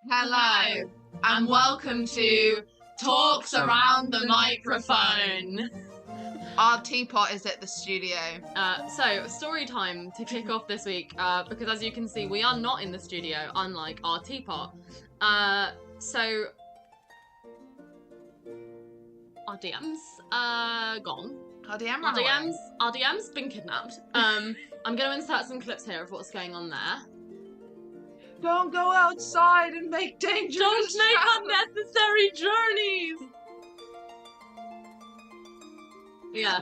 Hello, and welcome to Talks Around the Microphone. Our Teapot is at the studio. So, story time to kick off this week, because as you can see, we are not in the studio, unlike our Teapot. So, our DM's gone. Our DM's been kidnapped. I'm going to insert some clips here of what's going on there. Don't go outside and make dangerous Don't make unnecessary journeys! Yeah.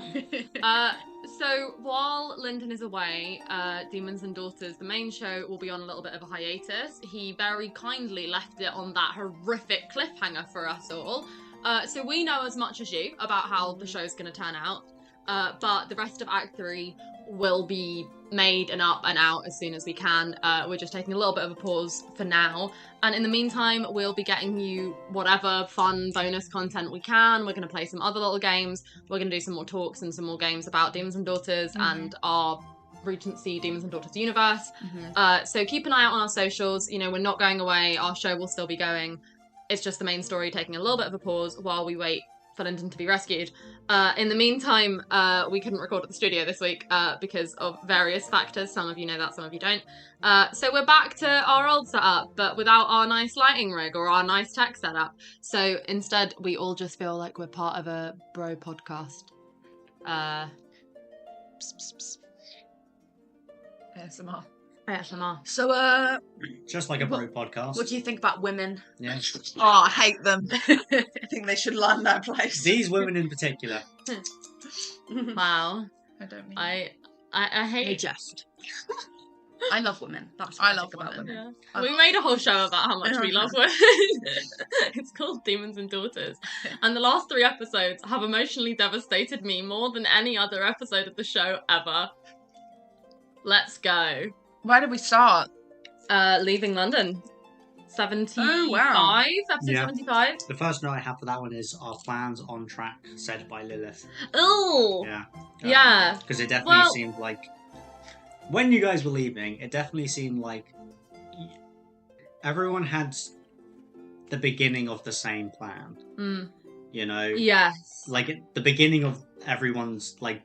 So while Lyndon is away, Demons and Daughters, the main show, will be on a little bit of a hiatus. He very kindly left it on that horrific cliffhanger for us all. So we know as much as you about how the show's going to turn out. But the rest of Act 3 will be made and up and out as soon as we can. We're just taking a little bit of a pause for now. And in the meantime, we'll be getting you whatever fun bonus content we can. We're going to play some other little games. We're going to do some more talks and some more games about Demons and Daughters and our Regency Demons and Daughters universe. So keep an eye out on our socials. You know, we're not going away. Our show will still be going. It's just the main story taking a little bit of a pause while we wait for Lyndon to be rescued. In the meantime, we couldn't record at the studio this week because of various factors. Some of you know that, some of you don't. So we're back to our old setup, but without our nice lighting rig or our nice tech setup. So instead, we all just feel like we're part of a bro podcast. ASMR. So, just like a bro podcast. What do you think about women? Yeah. Oh, I hate them. I think they should learn their place. These women in particular. Wow. I don't mean I hate They jest. I love women. That's I what love think about women. Yeah. We made a whole show about how much we love women. It's called Demons and Daughters. And the last 3 episodes have emotionally devastated me more than any other episode of the show ever. Let's go. Where did we start? Leaving London. 75? Oh, wow. Episode Yeah. 75? The first note I have for that one is our plans on track, said by Lilith. Oh! Yeah. Yeah. Because it definitely seemed like, when you guys were leaving, it definitely seemed like everyone had the beginning of the same plan. You know? Yes. Like, at the beginning of everyone's, like,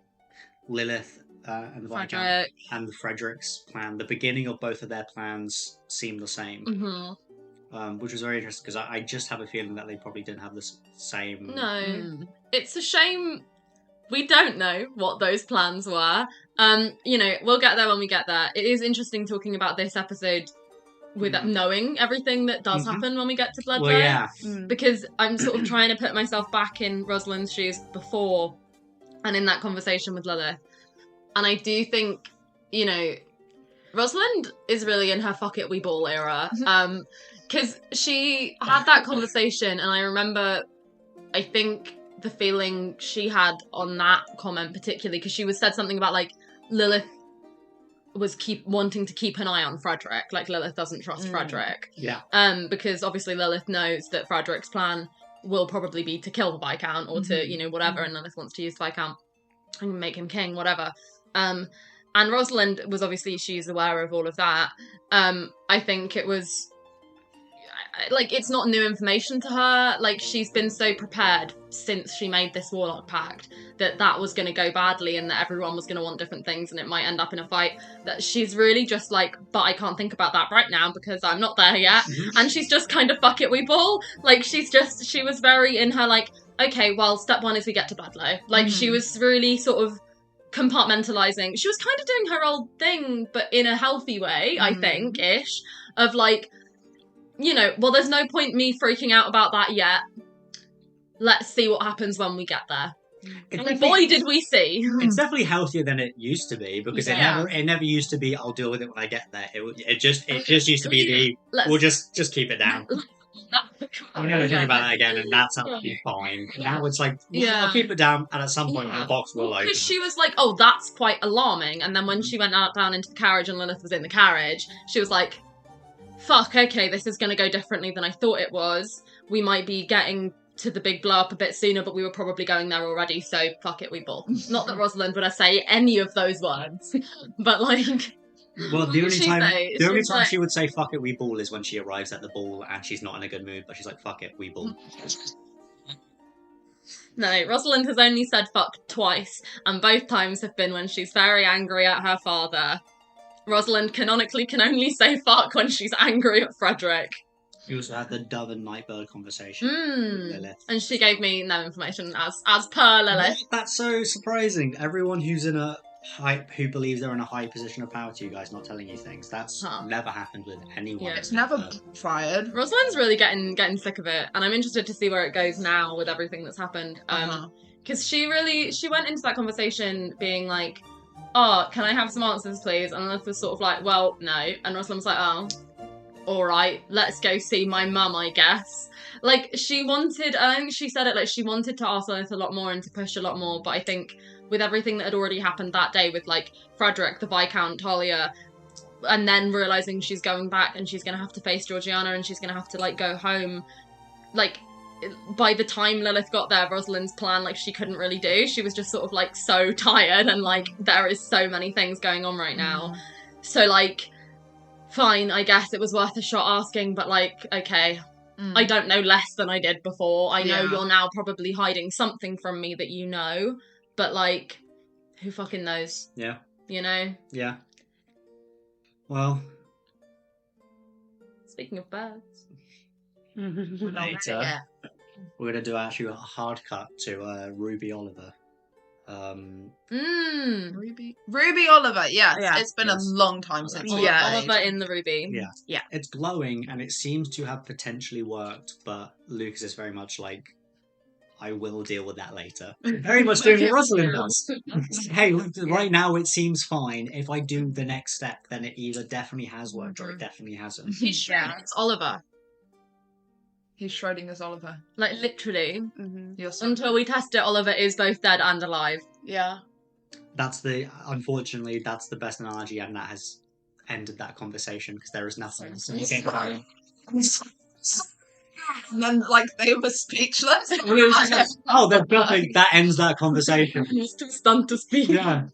Lilith and the Viscount Frederick. and Frederick's plan, the beginning of both of their plans seemed the same. Which was very interesting because I just have a feeling that they probably didn't have the same. No. It's a shame we don't know what those plans were. You know, we'll get there when we get there. It is interesting talking about this episode with knowing everything that does happen when we get to Bloodlay. Well, yeah. Because I'm sort of trying to put myself back in Rosalind's shoes before and in that conversation with Lilith. And I do think, you know, Rosalind is really in her fuck it we ball era. Because she had that conversation, and I remember, I think, the feeling she had on that comment particularly, because she said something about, like, Lilith was wanting to keep an eye on Frederick. Like, Lilith doesn't trust Frederick. Yeah. Because obviously Lilith knows that Frederick's plan will probably be to kill the Viscount or to, you know, whatever, and Lilith wants to use the Viscount and make him king, whatever. And Rosalind was obviously, she's aware of all of that. I think it was, like, it's not new information to her. Like, she's been so prepared since she made this Warlock Pact that was going to go badly and that everyone was going to want different things and it might end up in a fight, that she's really just like, but I can't think about that right now because I'm not there yet. And she's just kind of fuck it we ball. Like, she was very in her, like, okay, well, step 1 is we get to Bloodlow. Like, she was really sort of compartmentalizing. She was kind of doing her old thing, but in a healthy way, I think, ish, of like, you know, well, there's no point me freaking out about that yet. Let's see what happens when we get there. And boy, did we see. It's definitely healthier than it used to be, because it never used to be, I'll deal with it when I get there. It just used to be we'll just keep it down. I'm never thinking about that again, and that's absolutely fine. Now it's like, I'll keep it down, and at some point the box will open. Because she was like, oh, that's quite alarming. And then when she went out down into the carriage and Lilith was in the carriage, she was like, fuck, okay, this is going to go differently than I thought it was. We might be getting to the big blow up a bit sooner, but we were probably going there already, so fuck it, we ball. Not that Rosalind would I say any of those words, but like... Well, the only time like... she would say "fuck it, we ball" is when she arrives at the ball and she's not in a good mood, but she's like, "Fuck it, we ball." No, Rosalind has only said "fuck" twice, and both times have been when she's very angry at her father. Rosalind canonically can only say "fuck" when she's angry at Frederick. You also had the dove and nightbird conversation with Lilith. And she gave me no information as per Lilith. That's so surprising. Everyone who believes they're in a high position of power to you guys not telling you things. That's never happened with anyone. Yeah. It's never fired. Rosalind's really getting sick of it, and I'm interested to see where it goes now with everything that's happened. Because she went into that conversation being like, "Oh, can I have some answers, please?" And Lilith was sort of like, "Well, no." And Rosalind was like, "Oh, all right, let's go see my mum, I guess." Like, she wanted, I think she said it, like, she wanted to ask Lilith a lot more and to push a lot more, but I think with everything that had already happened that day with, like, Frederick, the Viscount, Talia, and then realising she's going back and she's going to have to face Georgiana and she's going to have to, like, go home, like, by the time Lilith got there, Rosalind's plan, like, she couldn't really do. She was just sort of, like, so tired and, like, there is so many things going on right now. So, like, fine, I guess it was worth a shot asking, but, like, okay, I don't know less than I did before. I know you're now probably hiding something from me that you know, but, like, who fucking knows? Yeah. You know? Yeah. Well. Speaking of birds. Later, we're going to do actually a hard cut to Ruby Oliver. Ruby Oliver, yes. It's been a long time since Oliver in the Ruby. Yeah. It's glowing and it seems to have potentially worked, but Lucas is very much like, I will deal with that later. Very much doing what Rosalind does. Hey, right now it seems fine. If I do the next step, then it either definitely has worked or it definitely hasn't. It's Oliver. He's Schrodinger's Oliver. Like, literally. Until we test it, Oliver is both dead and alive. Yeah. Unfortunately, that's the best analogy, and that has ended that conversation, because there is nothing else. And then, like, they were speechless. Oh, there's nothing. That ends that conversation. He's too stunned to speak. Yeah.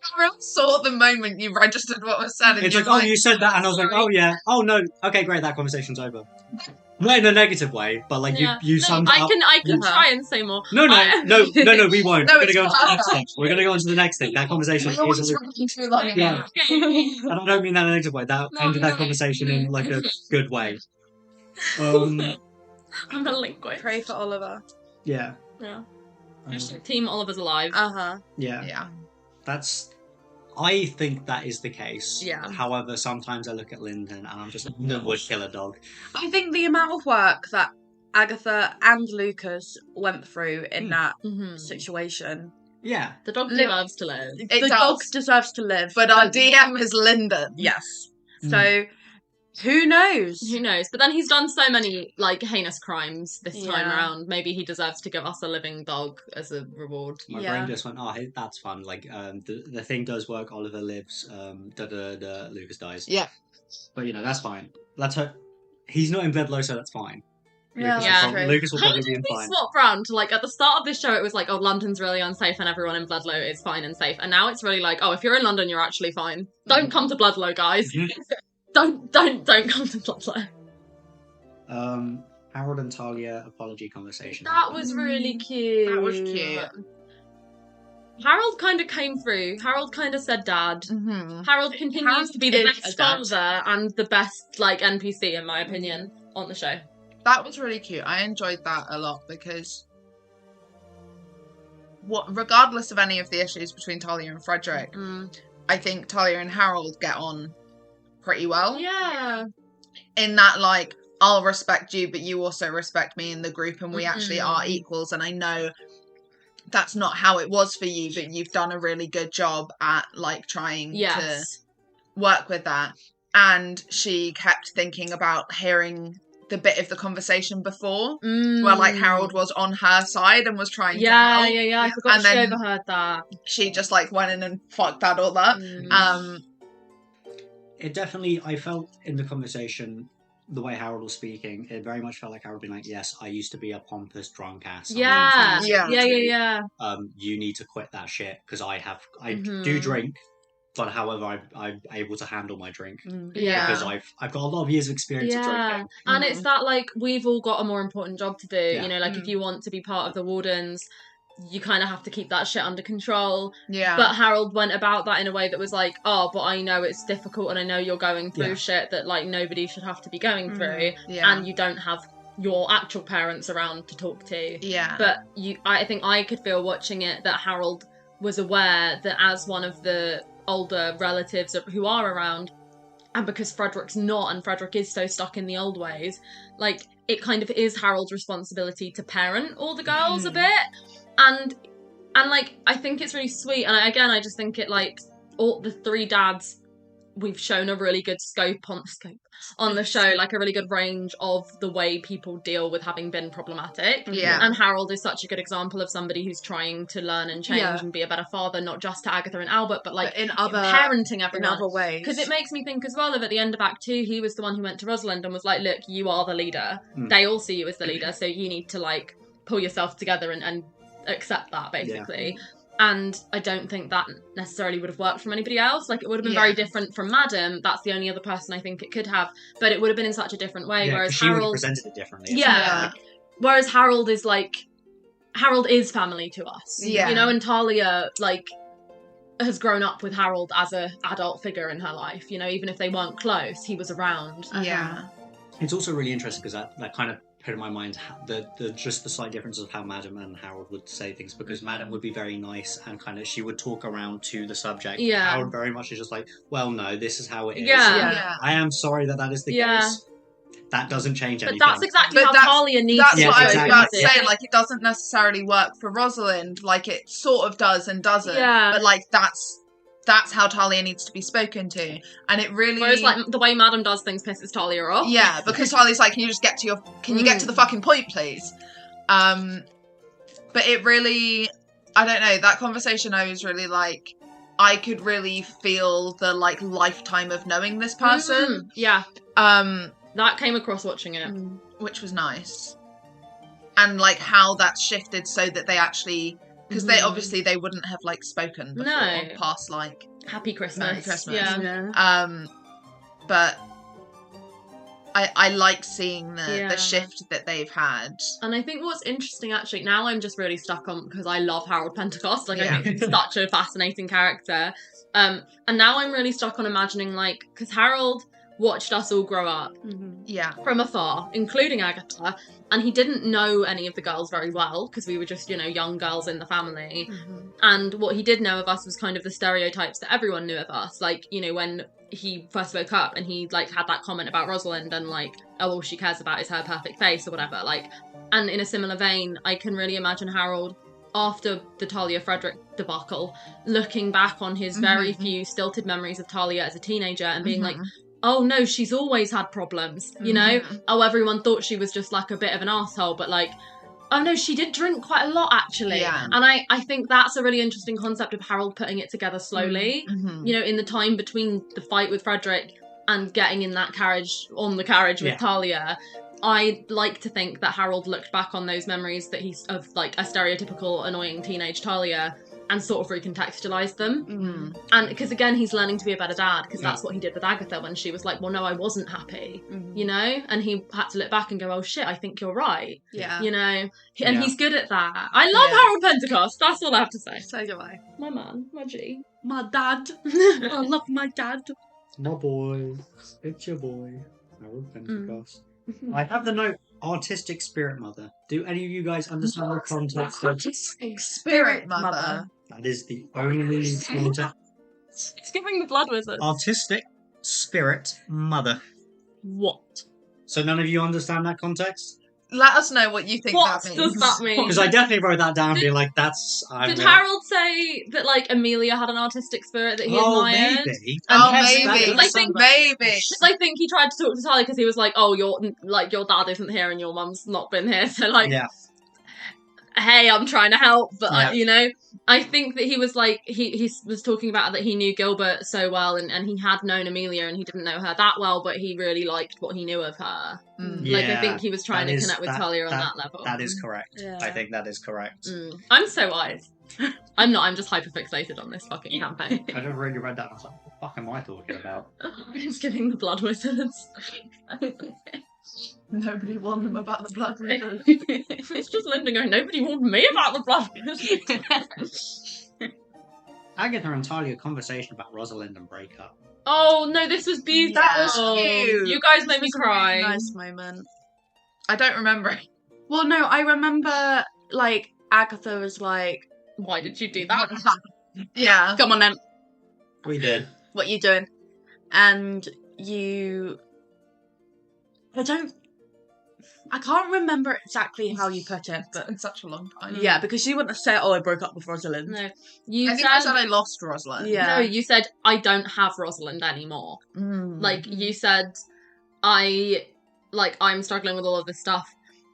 I really saw the moment you registered what was said. It's like, oh, you said that, and I was like, oh, yeah. Oh, no. Okay, great, that conversation's over. Not in a negative way, but, like, you summed up. I can try and say more. No, we won't. We're going to go on to the next thing. We're going to go on to the next thing. That conversation is... Yeah. And I don't mean that in a negative way. That ended that conversation in, like, a good way. I'm a linguist. Pray for Oliver. Yeah. Yeah. Team Oliver's alive. Yeah. I think that is the case. Yeah. However, sometimes I look at Lyndon and I'm just like, no, would kill a dog. I think the amount of work that Agatha and Lucas went through in that situation. Yeah. The dog deserves to live. The dog deserves to live. But our DM is Lyndon. Yes. So... Who knows? Who knows? But then he's done so many, like, heinous crimes this time around. Maybe he deserves to give us a living dog as a reward. My brain just went, oh, hey, that's fun. Like, the thing does work, Oliver lives, Lucas dies. Yeah. But, you know, that's fine. Let's hope... He's not in Bedlow, so that's fine. Lucas will probably be in fine. Swap round to, like, at the start of this show, it was like, oh, London's really unsafe and everyone in Bloodlow is fine and safe. And now it's really like, oh, if you're in London, you're actually fine. Don't come to Bloodlow, guys. Don't come to Bloodlow. Harold and Talia apology conversation. That was really cute. That was cute. Harold kind of came through. Harold kind of said dad. Harold continues to be the best father and the best, like, NPC, in my opinion, on the show. That was really cute. I enjoyed that a lot because regardless of any of the issues between Talia and Frederick, I think Talia and Harold get on pretty well. Yeah. In that, like, I'll respect you, but you also respect me in the group, and we actually are equals. And I know that's not how it was for you, but you've done a really good job at, like, trying to work with that. And she kept thinking about hearing the bit of the conversation before where, like, Harold was on her side and was trying to help. Yeah. I forgot she overheard that. She just, like, went in and fucked that all up. It definitely, I felt in the conversation, the way Harold was speaking, it very much felt like Harold being like, yes, I used to be a pompous drunk ass. Yeah. You need to quit that shit, because I do drink, but however, I'm able to handle my drink Yeah. because I've got a lot of years of experience of drinking. And it's that, like, we've all got a more important job to do. Yeah. You know, like, if you want to be part of the Wardens, you kind of have to keep that shit under control. Yeah. But Harold went about that in a way that was like, oh, but I know it's difficult and I know you're going through shit that, like, nobody should have to be going through. And you don't have your actual parents around to talk to. Yeah. But I think I could feel watching it that Harold was aware that as one of the older relatives who are around, and because Frederick's not, and Frederick is so stuck in the old ways, like, it kind of is Harold's responsibility to parent all the girls a bit. And like, I think it's really sweet. And I just think it, like, all the three dads, we've shown a really good scope on the show, like a really good range of the way people deal with having been problematic. Yeah. And Harold is such a good example of somebody who's trying to learn and change and be a better father, not just to Agatha and Albert, but like in other parenting everyone. in other ways. Because it makes me think as well of at the end of Act 2, he was the one who went to Rosalind and was like, look, you are the leader. They all see you as the leader, so you need to, like, pull yourself together and accept that, basically. And I don't think that necessarily would have worked from anybody else. Like, it would have been very different from Madam. That's the only other person I think it could have. But it would have been in such a different way. Whereas she Harold... would have presented it differently. Yeah. Whereas Harold is, like... Harold is family to us. Yeah. You know, and Talia, like, has grown up with Harold as a adult figure in her life. You know, even if they weren't close, he was around. Yeah. It's also really interesting because that kind of put in my mind just the slight differences of how Madam and Harold would say things, because Madam would be very nice and kind of she would talk around to the subject. Yeah. Harold very much is just like, well, no, this is how it is. Yeah. I am sorry that is the case. That doesn't change anything. But that's exactly how Talia needs That's to do what I was exactly. about to say. Like, it doesn't necessarily work for Rosalind. Like, it sort of does and doesn't. Yeah. But, like, that's how Talia needs to be spoken to. And it really... Whereas, like, the way Madam does things pisses Talia off. Yeah, because Talia's like, can you get to the fucking point, please? But it really... I don't know, that conversation I was really like... I could really feel the, like, lifetime of knowing this person. Yeah. That came across watching it. Which was nice. And, like, how that shifted so that they actually... Because they wouldn't have, like, spoken before past, like... Happy Christmas. Merry Christmas. Yeah. But I like seeing the shift that they've had. And I think what's interesting, actually, now I'm just really stuck on, because I love Harold Pentecost, like, I think he's such a fascinating character. And now I'm really stuck on imagining, like, because Harold watched us all grow up from afar, including Agatha, and he didn't know any of the girls very well because we were just, you know, young girls in the family. And what he did know of us was kind of the stereotypes that everyone knew of us, like, you know, when he first woke up and he, like, had that comment about Rosalind and, like, oh, all she cares about is her perfect face or whatever, like. And in a similar vein, I can really imagine Harold, after the Talia Frederick debacle, looking back on his very few stilted memories of Talia as a teenager and being like, oh no, she's always had problems, you know? Oh, everyone thought she was just, like, a bit of an asshole, but, like, oh no, she did drink quite a lot, actually. Yeah. And I think that's a really interesting concept of Harold putting it together slowly, you know, in the time between the fight with Frederick and getting in that carriage, on the carriage with Talia. I like to think that Harold looked back on those memories that he's of, like, a stereotypical annoying teenage Talia and sort of recontextualized them. And because, again, he's learning to be a better dad, because that's what he did with Agatha when she was like, well, no, I wasn't happy, you know? And he had to look back and go, oh shit, I think you're right. Yeah. You know? And he's good at that. I love Harold Pentecost, that's all I have to say. So do I. My man, my G. My dad. I love my dad. My boy. It's your boy. Harold Pentecost. I have the note, artistic spirit mother. Do any of you guys understand the context of Artistic spirit mother? That is the only context. It's giving the blood wizard. Artistic spirit mother. What? So none of you understand that context? Let us know what you think What that means. does that mean? Because I definitely wrote that down, being like, that's... Did Harold say that, like, Amelia had an artistic spirit that he admired? Maybe. Maybe. I think maybe. I think he tried to talk to Talia because he was like, oh, your dad isn't here and your mum's not been here, so, like, hey, I'm trying to help, but, you know, I think that he was, like, he was talking about that he knew Gilbert so well, and he had known Amelia, and he didn't know her that well, but he really liked what he knew of her. Like, I think he was trying to connect with Talia on that level. That is correct. Yeah. I think that is correct. I'm so wise. I'm not, I'm just hyperfixated on this fucking campaign. I just really read that and I was like, what the fuck am I talking about? It's giving the blood wizards. Nobody warned them about the blood wizards. It's just Lyndon going, nobody warned me about the blood wizards. Agatha and Talia conversation about Rosalind and breakup. Oh no, this was beautiful. That was cute. You guys made me cry. Nice moment. I don't remember it. Well, no, I remember, like, Agatha was like, why did you do that? Yeah. come on then, We did. what you doing? And I can't remember exactly how you put it, but In such a long time. yeah, because you wouldn't have said, oh, I broke up with Rosalind. No, you I think I said I lost Rosalind. Yeah. No, you said I don't have Rosalind anymore. Like you said, I'm struggling with all of this stuff,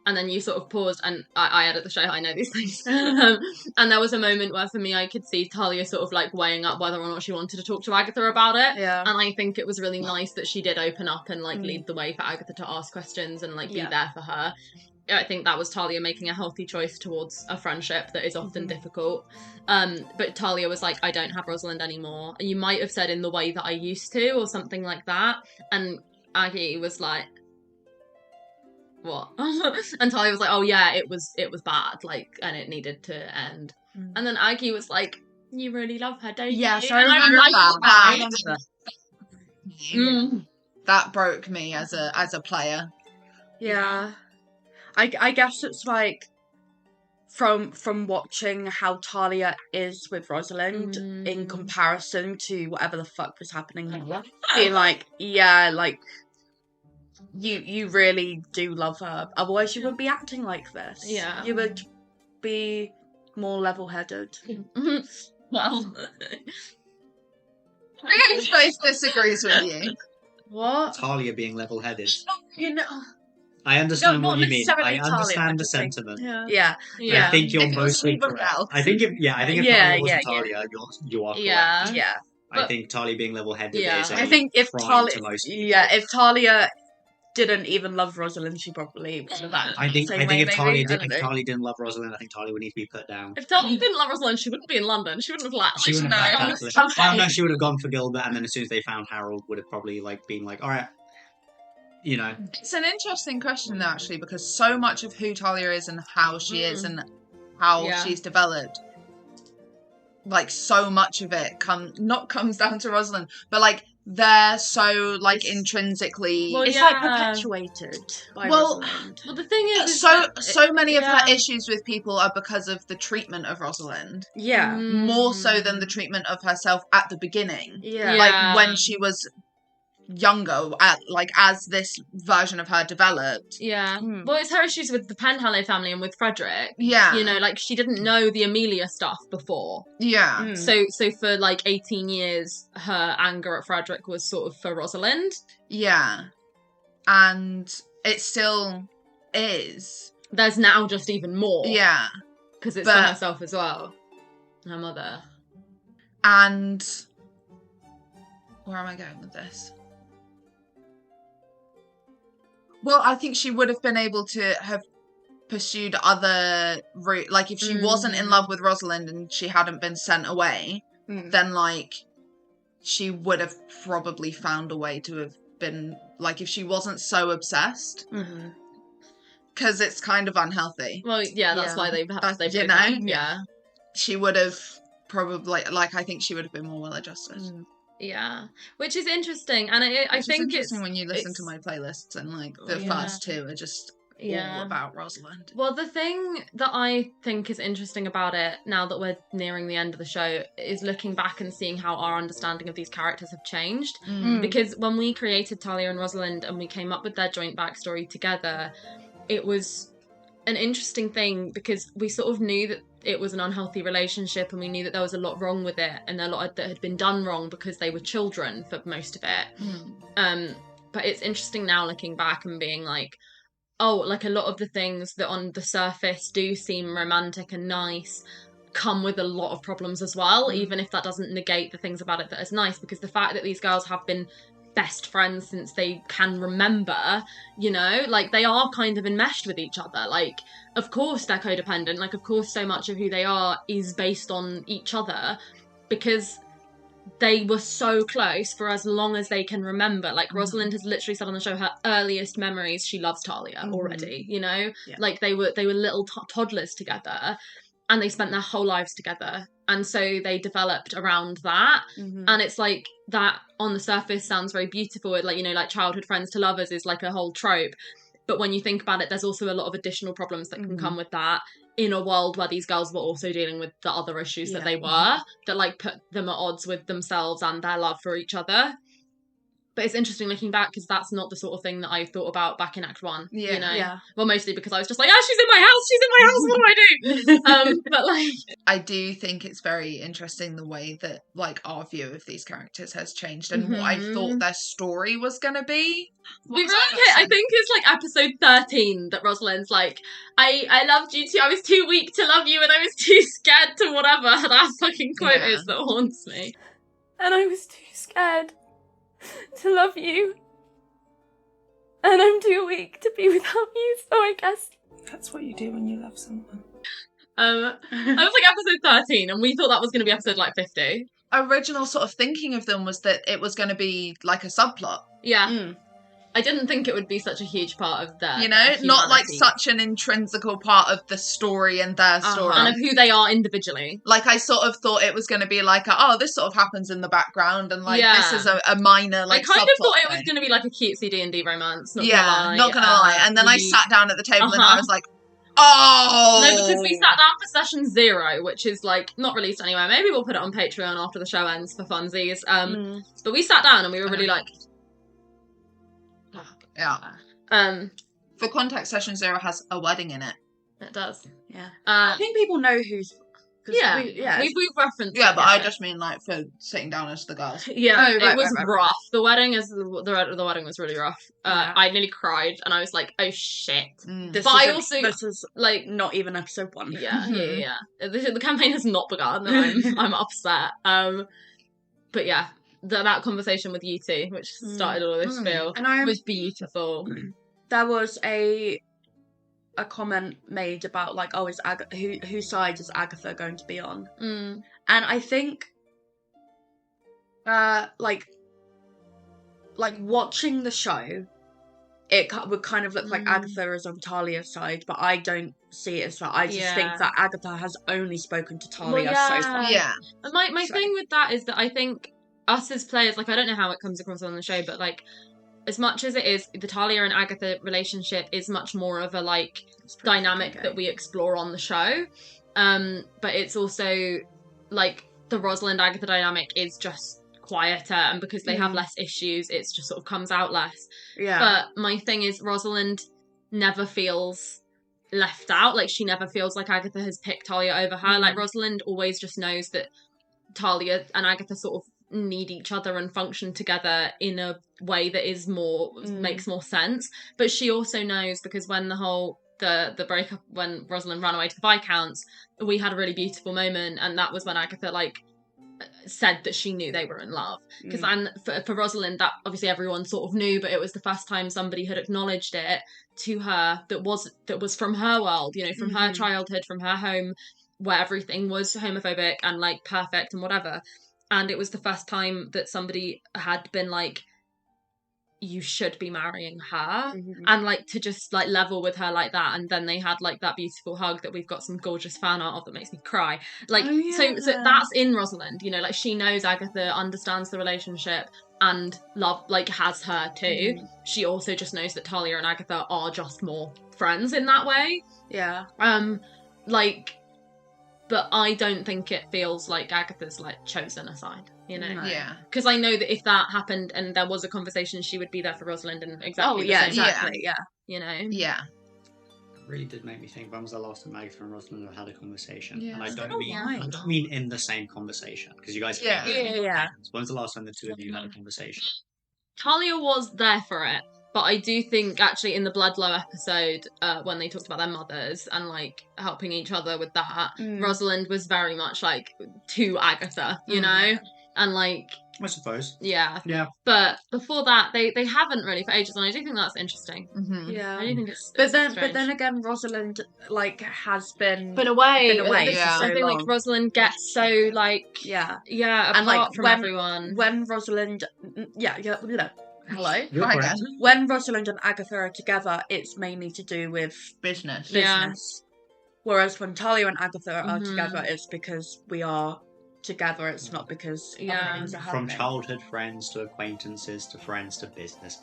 and then you sort of paused, and I edit the show. I know these things, and there was a moment where for me I could see Talia sort of like weighing up whether or not she wanted to talk to Agatha about it. Yeah. And I think it was really nice that she did open up and like lead the way for Agatha to ask questions and like be there for her. I think that was Talia making a healthy choice towards a friendship that is often difficult. But Talia was like, I don't have Rosalind anymore. And you might have said in the way that I used to or something like that. And Aggie was like, what? And Talia was like, oh yeah, it was bad, like, and it needed to end. And then Aggie was like, you really love her, don't you? Yes, And I remember that. That broke me as a player. Yeah. I guess it's like from watching how Talia is with Rosalind in comparison to whatever the fuck was happening here. Being like, yeah, like you really do love her. Otherwise you wouldn't be acting like this. Yeah. You would be more level-headed. Well, Face disagrees with you. What? Talia being level-headed. You know. I understand No, what not you mean. necessarily I Talia, understand the I think. sentiment. Yeah. yeah. I think you're If it was mostly someone correct. else. I think if Yeah, Talia wasn't yeah, Talia, you are correct. Yeah. Yeah. I think Talia being level-headed Yeah. is a I think if crime Talia, to most people. if Talia didn't even love Rosalind, she probably would have acted I think the same way, if maybe. Talia I don't know. didn't love Rosalind, I think Talia would need to be put down. If Talia didn't love Rosalind, she wouldn't be in London. She wouldn't have left. She wouldn't No. have left, actually. Well, no, she would have gone for Gilbert, and then as soon as they found Harold, would have probably like been like, all right, you know. It's an interesting question though, actually, because so much of who Talia is and how she is and how she's developed, like so much of it comes down to Rosalind, but like they're so like intrinsically. Well, It's like perpetuated by Rosalind. Well, the thing is so many of her issues with people are because of the treatment of Rosalind. Yeah. More so than the treatment of herself at the beginning. Yeah. Like when she was younger, as this version of her developed. Yeah. Well, it's her issues with the Penhallow family and with Frederick. Yeah. You know, like she didn't know the Amelia stuff before. Yeah. So for like 18 years, her anger at Frederick was sort of for Rosalind. Yeah. And it still is. There's now just even more. Yeah. Because it's for herself as well. Her mother. And where am I going with this? Well, I think she would have been able to have pursued other route. Like, if she wasn't in love with Rosalind and she hadn't been sent away, then, like, she would have probably found a way to have been, like, if she wasn't so obsessed. Because it's kind of unhealthy. Well, yeah, that's why they've you know? Yeah. She would have probably, like, I think she would have been more well-adjusted. Yeah, which is interesting, and I think it's interesting when you listen to my playlists and like the first two are just all about Rosalind. Well, the thing that I think is interesting about it now that we're nearing the end of the show is looking back and seeing how our understanding of these characters have changed. Because when we created Talia and Rosalind and we came up with their joint backstory together, it was an interesting thing because we sort of knew that it was an unhealthy relationship and we knew that there was a lot wrong with it and a lot that had been done wrong because they were children for most of it. But it's interesting now looking back and being like, oh, like a lot of the things that on the surface do seem romantic and nice come with a lot of problems as well, even if that doesn't negate the things about it that is nice, because the fact that these girls have been best friends since they can remember, you know, like they are kind of enmeshed with each other. Like, of course they're codependent, like of course so much of who they are is based on each other, because they were so close for as long as they can remember. Like Rosalind has literally said on the show her earliest memories she loves Talia already, you know, like they were little toddlers together, and they spent their whole lives together, and so they developed around that. And it's like that on the surface sounds very beautiful, like, you know, like childhood friends to lovers is like a whole trope, but when you think about it, there's also a lot of additional problems that can come with that in a world where these girls were also dealing with the other issues that they were, that like put them at odds with themselves and their love for each other. But it's interesting looking back, because that's not the sort of thing that I thought about back in Act 1, you know? Yeah. Well, mostly because I was just like, she's in my house, what do I do? But like... I do think it's very interesting the way that, like, our view of these characters has changed, and what I thought their story was going to be. I think it's like episode 13 that Rosalind's like, I loved you too, I was too weak to love you, and I was too scared to whatever that fucking quote is that haunts me. And I was too scared to love you, and I'm too weak to be without you, so I guess that's what you do when you love someone. I was like episode 13, and we thought that was going to be episode like 50. Original sort of thinking of them was that it was going to be like a subplot. Yeah. I didn't think it would be such a huge part of their, you know, not like such an intrinsical part of the story and their story. And of who they are individually. Like, I sort of thought it was going to be like, this sort of happens in the background, and like, this is a minor, like, I kind of thought it was going to be like a cutesy D&D romance, not gonna lie. And then I sat down at the table and I was like, oh! No, because we sat down for session 0, which is like not released anywhere. Maybe we'll put it on Patreon after the show ends for funsies. But we sat down and we were really like... Yeah. For context, session 0 has a wedding in it. It does. Yeah. I think people know who's. We've referenced. Yeah, but I just mean like for sitting down as the girls. Yeah, it was rough. The wedding the wedding was really rough. I nearly cried, and I was like, "Oh shit!" This is like not even episode 1. Yeah. The campaign has not begun, and I'm upset. But yeah. That conversation with you two, which started all this spiel, and was beautiful. There was a comment made about like, is whose side is Agatha going to be on? And I think, like watching the show, it would kind of look like Agatha is on Talia's side, but I don't see it as that. I just think that Agatha has only spoken to Talia so far. Yeah. And my thing with that is that I think us as players, like, I don't know how it comes across on the show, but like, as much as it is, the Talia and Agatha relationship is much more of a like dynamic that we explore on the show. But it's also like the Rosalind Agatha dynamic is just quieter, and because they have less issues, it's just sort of comes out less. Yeah. But my thing is, Rosalind never feels left out. Like, she never feels like Agatha has picked Talia over her. Like, Rosalind always just knows that Talia and Agatha sort of need each other and function together in a way that is more makes more sense. But she also knows, because when the breakup, when Rosalind ran away to the Viscounts, we had a really beautiful moment, and that was when Agatha like said that she knew they were in love. Because for Rosalind, that obviously everyone sort of knew, but it was the first time somebody had acknowledged it to her that was from her world, you know, from her childhood, from her home, where everything was homophobic and like perfect and whatever. And it was the first time that somebody had been like, you should be marrying her, and like to just like level with her like that. And then they had like that beautiful hug that we've got some gorgeous fan art of that makes me cry. Like, so that's in Rosalind, you know, like she knows Agatha understands the relationship and love, like has her too. She also just knows that Talia and Agatha are just more friends in that way. Yeah. Like, but I don't think it feels like Agatha's like chosen a side, you know? Yeah. Because I know that if that happened and there was a conversation, she would be there for Rosalind and exactly the same. Exactly, yeah. You know? Yeah. It really did make me think, when was the last time Agatha and Rosalind have had a conversation? Yeah. And I don't mean in the same conversation, because you guys Yeah. When's the last time the two of you had a conversation? Talia was there for it. But I do think, actually, in the Bloodlow episode, when they talked about their mothers and, like, helping each other with that, Rosalind was very much, like, to Agatha, you know? And like, I suppose. Yeah. Yeah. But before that, they haven't really for ages, and I do think that's interesting. Mm-hmm. Yeah. I do think it's but strange. then again, Rosalind has been away. Yeah. I think like Rosalind gets so like apart and like from everyone. When Rosalind hello. Right. When Rosalind and Agatha are together, it's mainly to do with business. Yeah. Whereas when Talia and Agatha are together, it's because we are together. It's not because other things are happening. From childhood friends to acquaintances to friends to business.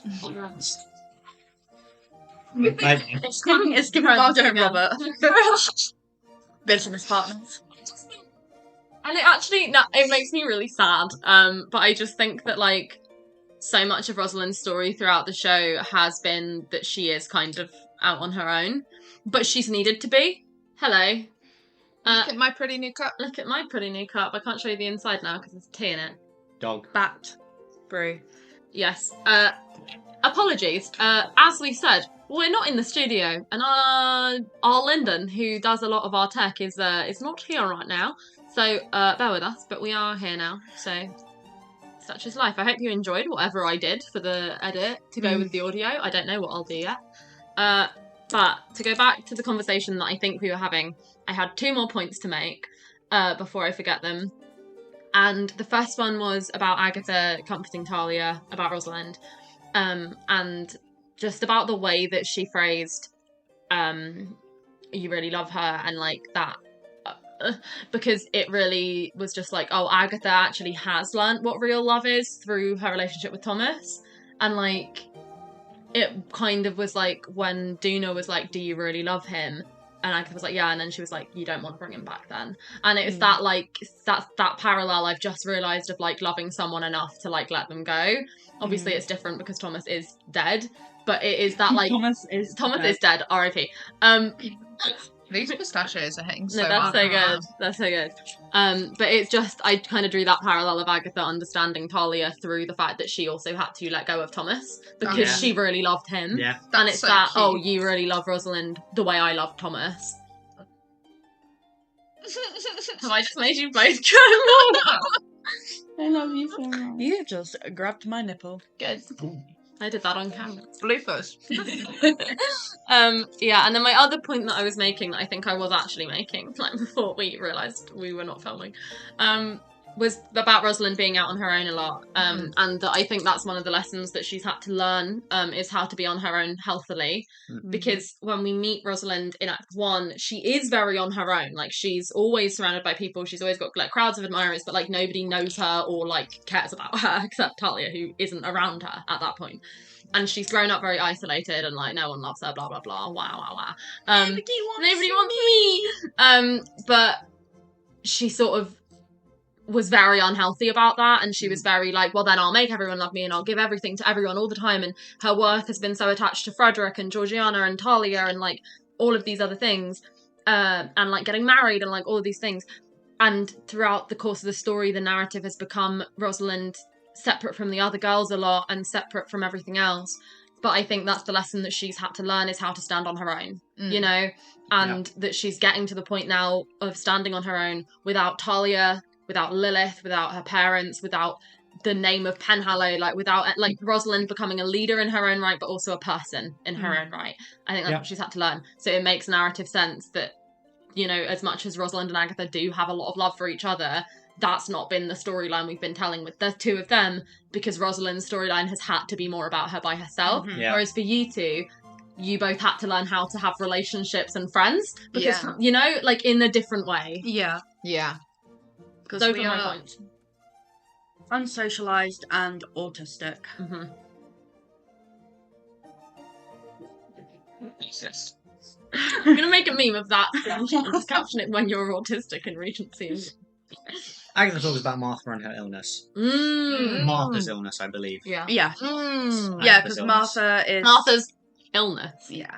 It's giving Bardo and Robert. Business partners. And it actually, it makes me really sad. But I just think that like so much of Rosalind's story throughout the show has been that she is kind of out on her own, but she's needed to be. Hello. Look at my pretty new cup. Look at my pretty new cup. I can't show you the inside now because there's tea in it. Dog. Bat. Brew. Yes. Apologies. As we said, we're not in the studio, and our Lyndon, who does a lot of our tech, is not here right now. So bear with us, but we are here now. So such is life. I hope you enjoyed whatever I did for the edit to go with the audio. I don't know what I'll do yet. But to go back to the conversation that I think we were having, I had 2 more points to make before I forget them. And the first one was about Agatha comforting Talia about Rosalind, and just about the way that she phrased, you really love her, and like that, because it really was just like, oh, Agatha actually has learnt what real love is through her relationship with Thomas. And like, it kind of was like when Duna was like, do you really love him? And Agatha was like, yeah, and then she was like, you don't want to bring him back then. And it's that like that parallel I've just realised of like loving someone enough to like let them go. Obviously it's different because Thomas is dead, but it is that like Thomas is dead, R.I.P. These pistachios are hitting so no, that's hard. so good. That's so good. But it's just, I kind of drew that parallel of Agatha understanding Talia through the fact that she also had to let go of Thomas because she really loved him. Yeah. And it's so that, cute. Oh, you really love Rosalind the way I love Thomas. Have I just made you both tremble? I love you so much. You just grabbed my nipple. Good. I did that on camera. Bloopers. Yeah, and then my other point that I was making, that I think I was actually making, like before we realised we were not filming, was about Rosalind being out on her own a lot. And that I think that's one of the lessons that she's had to learn, is how to be on her own healthily. Because when we meet Rosalind in Act 1, she is very on her own. Like, she's always surrounded by people. She's always got like crowds of admirers, but like nobody knows her or like cares about her except Talia, who isn't around her at that point. And she's grown up very isolated and like no one loves her, blah blah blah, wow. Nobody wants me. But she sort of was very unhealthy about that, and she was very like, well then I'll make everyone love me and I'll give everything to everyone all the time, and her worth has been so attached to Frederick and Georgiana and Talia and like all of these other things, and like getting married and like all of these things. And throughout the course of the story, the narrative has become Rosalind separate from the other girls a lot and separate from everything else. But I think that's the lesson that she's had to learn, is how to stand on her own, you know, and that she's getting to the point now of standing on her own without Talia, without Lilith, without her parents, without the name of Penhallow, like without like Rosalind becoming a leader in her own right, but also a person in her own right. I think that's what she's had to learn. So it makes narrative sense that, you know, as much as Rosalind and Agatha do have a lot of love for each other, that's not been the storyline we've been telling with the two of them, because Rosalind's storyline has had to be more about her by herself. Whereas for you two, you both had to learn how to have relationships and friends, because, you know, like in a different way. Yeah. Those are my points. Unsocialized and autistic. Yes. I'm gonna make a meme of that. Just caption it when you're autistic in Regency. Agatha talks about Martha and her illness. Martha's illness, I believe. Yeah, because Martha's illness. Yeah.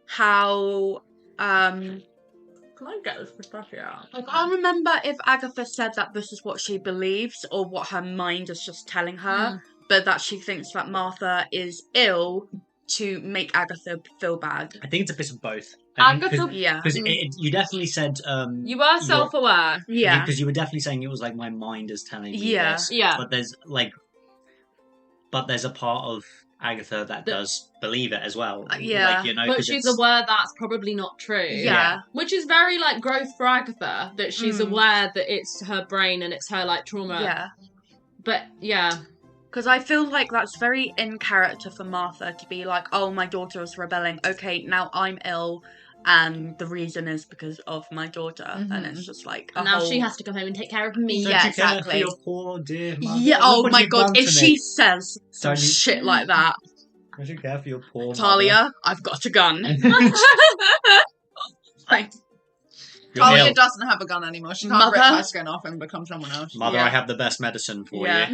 How Can I get this pistachio? I can't remember if Agatha said that this is what she believes or what her mind is just telling her, but that she thinks that Martha is ill to make Agatha feel bad. I think it's a bit of both. Agatha, Because you definitely said you were self-aware. Yeah. Because you were definitely saying it was like my mind is telling me this. Yeah. But there's a part of Agatha that does believe it as well. Yeah. Like, you know, but she's aware that's probably not true. Yeah. Which is very, like, growth for Agatha, that she's aware that it's her brain and it's her, like, trauma. Yeah. But, yeah. Because I feel like that's very in character for Martha to be like, oh, my daughter is rebelling. Okay, now I'm ill, and the reason is because of my daughter. And it's just like now she has to go home and take care of me. Yeah, exactly. For your poor dear mother. Yeah, oh my god, if she says some shit like that. Don't you care for your poor Talia, mother? I've got a gun. Like, Talia doesn't have a gun anymore. She can't rip her skin off and become someone else. Mother, I have the best medicine for you.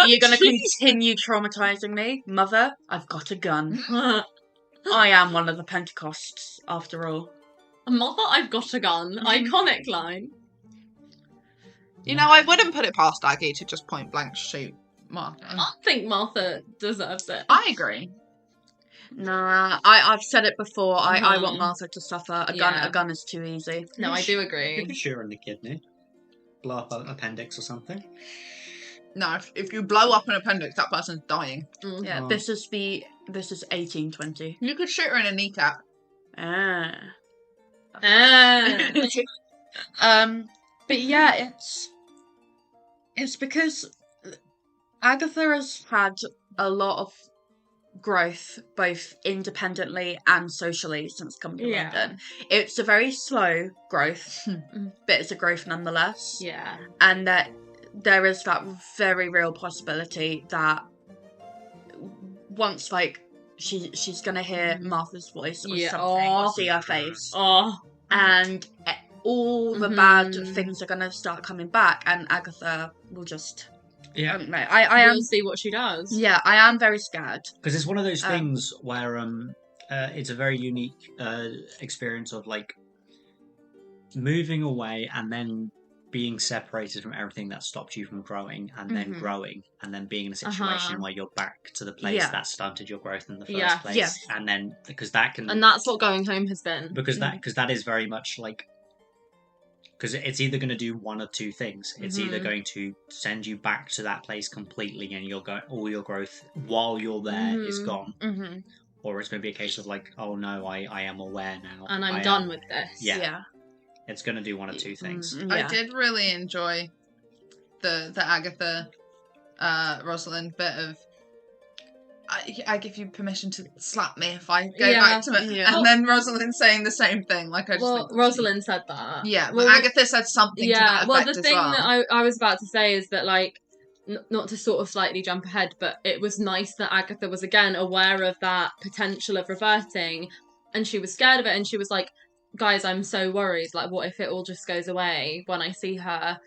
You're going to continue traumatizing me? Mother, I've got a gun. I am one of the Pentecosts, after all. Mother, I've got a gun. Iconic line. You know, I wouldn't put it past Aggie to just point blank shoot Martha. I think Martha deserves it. I agree. Nah, I've said it before. I want Martha to suffer. A gun is too easy. No, I do You agree. could shoot her in the kidney. Blow up an appendix or something. No, if you blow up an appendix, that person's dying. Yeah, Oh. this is 1820. You could shoot her in a kneecap. But yeah, it's because Agatha has had a lot of growth, both independently and socially, since coming to London. It's a very slow growth, but it's a growth nonetheless. Yeah. And that there is that very real possibility that once, like, she's gonna hear Martha's voice or something, or see her face, and all the bad things are gonna start coming back, and Agatha will just... Yeah. We'll see what she does. Yeah, I am very scared. Because it's one of those things where it's a very unique experience of, like, moving away and then being separated from everything that stopped you from growing, and then growing, and then being in a situation where you're back to the place that stunted your growth in the first place. And then, because that can... And that's what going home has been. Because that is very much like... Because it's either going to do one of two things. It's either going to send you back to that place completely, and all your growth while you're there is gone. Or it's going to be a case of like, oh no, I am aware now. And I'm done with this. Yeah. It's going to do one of two things. I did really enjoy the Agatha Rosalind bit of I give you permission to slap me if I go back to it. And then Rosalind saying the same thing. Like, I just think Rosalind said that. Yeah, but Agatha said something to that effect the thing that I was about to say is that, like, not to sort of slightly jump ahead, but it was nice that Agatha was, again, aware of that potential of reverting, and she was scared of it, and she was like, guys, I'm so worried. Like, what if it all just goes away when I see her?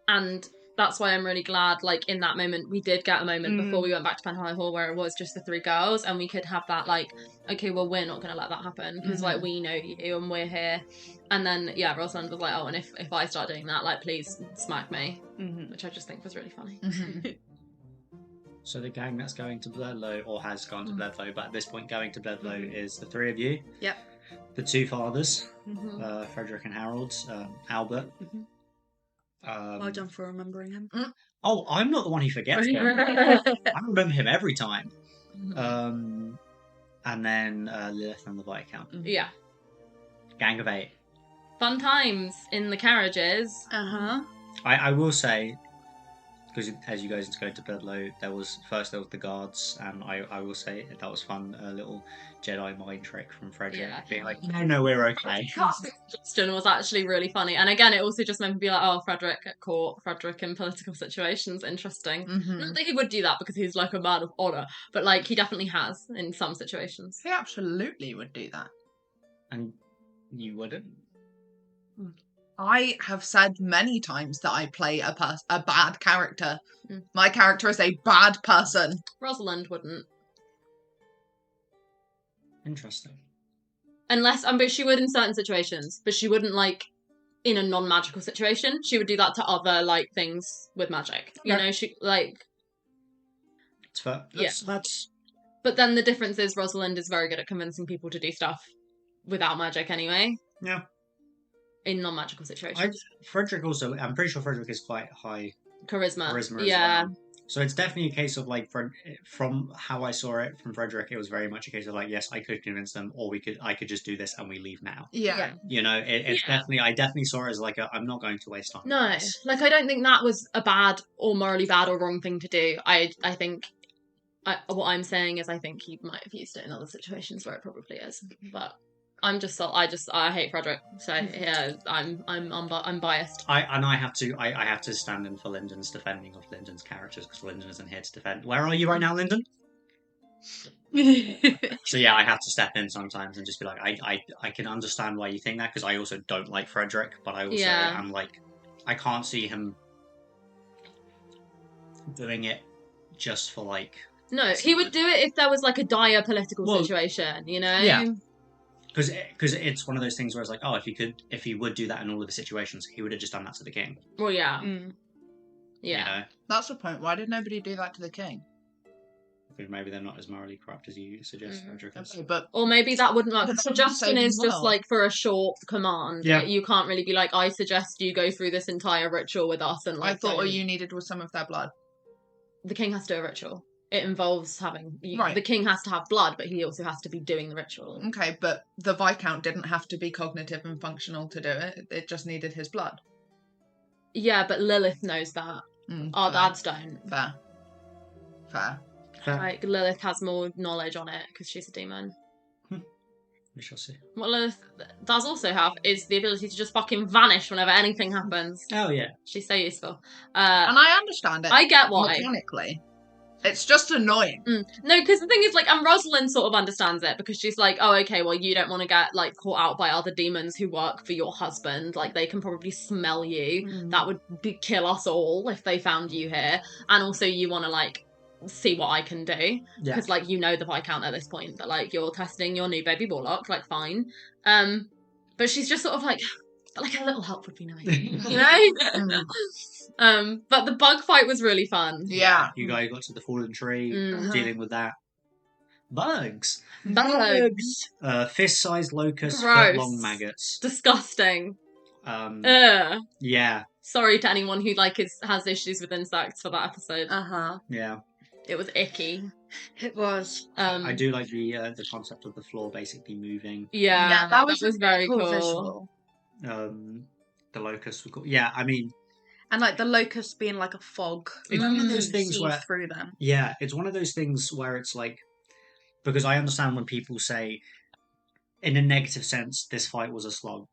And that's why I'm really glad, like, in that moment, we did get a moment before we went back to Penhall Hall where it was just the three girls, and we could have that, like, okay, well, we're not going to let that happen, because, like, we know you, and we're here. And then, Rosalind was like, oh, and if I start doing that, like, please smack me, which I just think was really funny. So the gang that's going to Bledlow, or has gone to Bledlow, but at this point going to Bledlow is the three of you. Yep. The two fathers, Frederick and Harold, Albert. Well done for remembering him. Oh, I'm not the one who forgets him. I remember him every time. And then Lilith and the Viscount. Yeah. Gang of 8. Fun times in the carriages. I will say, because as you guys go to Bedlow, there was the guards, and I will say that was fun. A little Jedi mind trick from Frederick, being like, no, we're okay. Question was actually really funny, and again, it also just made me be like, oh, Frederick at court, Frederick in political situations, interesting. Not that he would do that because he's like a man of honor, but like he definitely has in some situations. He absolutely would do that. And you wouldn't? I have said many times that I play a bad character. My character is a bad person. Rosalind wouldn't. Interesting. Unless, but she would in certain situations, but she wouldn't, like, in a non-magical situation. She would do that to other, like, things with magic. You know, she, like... It's fair. But then the difference is Rosalind is very good at convincing people to do stuff without magic anyway. Yeah. In non-magical situations. Frederick also, I'm pretty sure Frederick is quite high charisma as yeah. well. So it's definitely a case of like, from how I saw it from Frederick, it was very much a case of like, yes, I could convince them, or I could just do this and we leave now. Yeah. You know, it's definitely, I definitely saw it as like, I'm not going to waste time. No, like I don't think that was a bad or morally bad or wrong thing to do. I think what I'm saying is I think he might have used it in other situations where it probably is, but I hate Frederick, so yeah, I'm biased. I have to stand in for Lyndon's defending of Lyndon's characters because Lyndon isn't here to defend. Where are you right now, Lyndon? So yeah, I have to step in sometimes and just be like, I can understand why you think that because I also don't like Frederick, but I also am like, I can't see him doing it just for like. No, he would do it if there was like a dire political situation, you know? Yeah. Because it's one of those things where it's like, oh, if he would do that in all of the situations, he would have just done that to the king. Well, yeah. You know? That's the point. Why did nobody do that to the king? Because maybe they're not as morally corrupt as you suggest, Frederick. Okay, but or maybe that wouldn't work. But Suggestion is well. just like for a short command. Yeah. You can't really be like, I suggest you go through this entire ritual with us and like. I thought all you needed was some of their blood. The king has to do a ritual. It involves having... Right. The king has to have blood, but he also has to be doing the ritual. Okay, but the Viscount didn't have to be cognitive and functional to do it. It just needed his blood. Yeah, but Lilith knows that. Our dads don't. Fair. Like, Lilith has more knowledge on it, because she's a demon. We shall see. What Lilith does also have is the ability to just fucking vanish whenever anything happens. Oh, yeah. She's so useful. And I understand it. I get why. Mechanically. It's just annoying. No, because the thing is, like, and Rosalind sort of understands it because she's like, oh, okay, well, you don't want to get, like, caught out by other demons who work for your husband. Like, they can probably smell you. That would kill us all if they found you here. And also, you want to, like, see what I can do. Because, like, you know the Viscount at this point, but, like, you're testing your new baby warlock, like, fine. But she's just sort of like a little help would be nice. You know? But the bug fight was really fun. Yeah. You guys got to the fallen tree, dealing with that. Bugs. Fist-sized locusts, Gross. long maggots. Disgusting. Yeah. Sorry to anyone who has issues with insects for that episode. Yeah. It was icky. It was. I do like the concept of the floor basically moving. Yeah, that was very cool. Visual. The locusts were cool. Yeah, I mean. And like the locusts being like a fog. It's one of those things where through them. Yeah, it's one of those things where it's like, because I understand when people say, in a negative sense, this fight was a slog.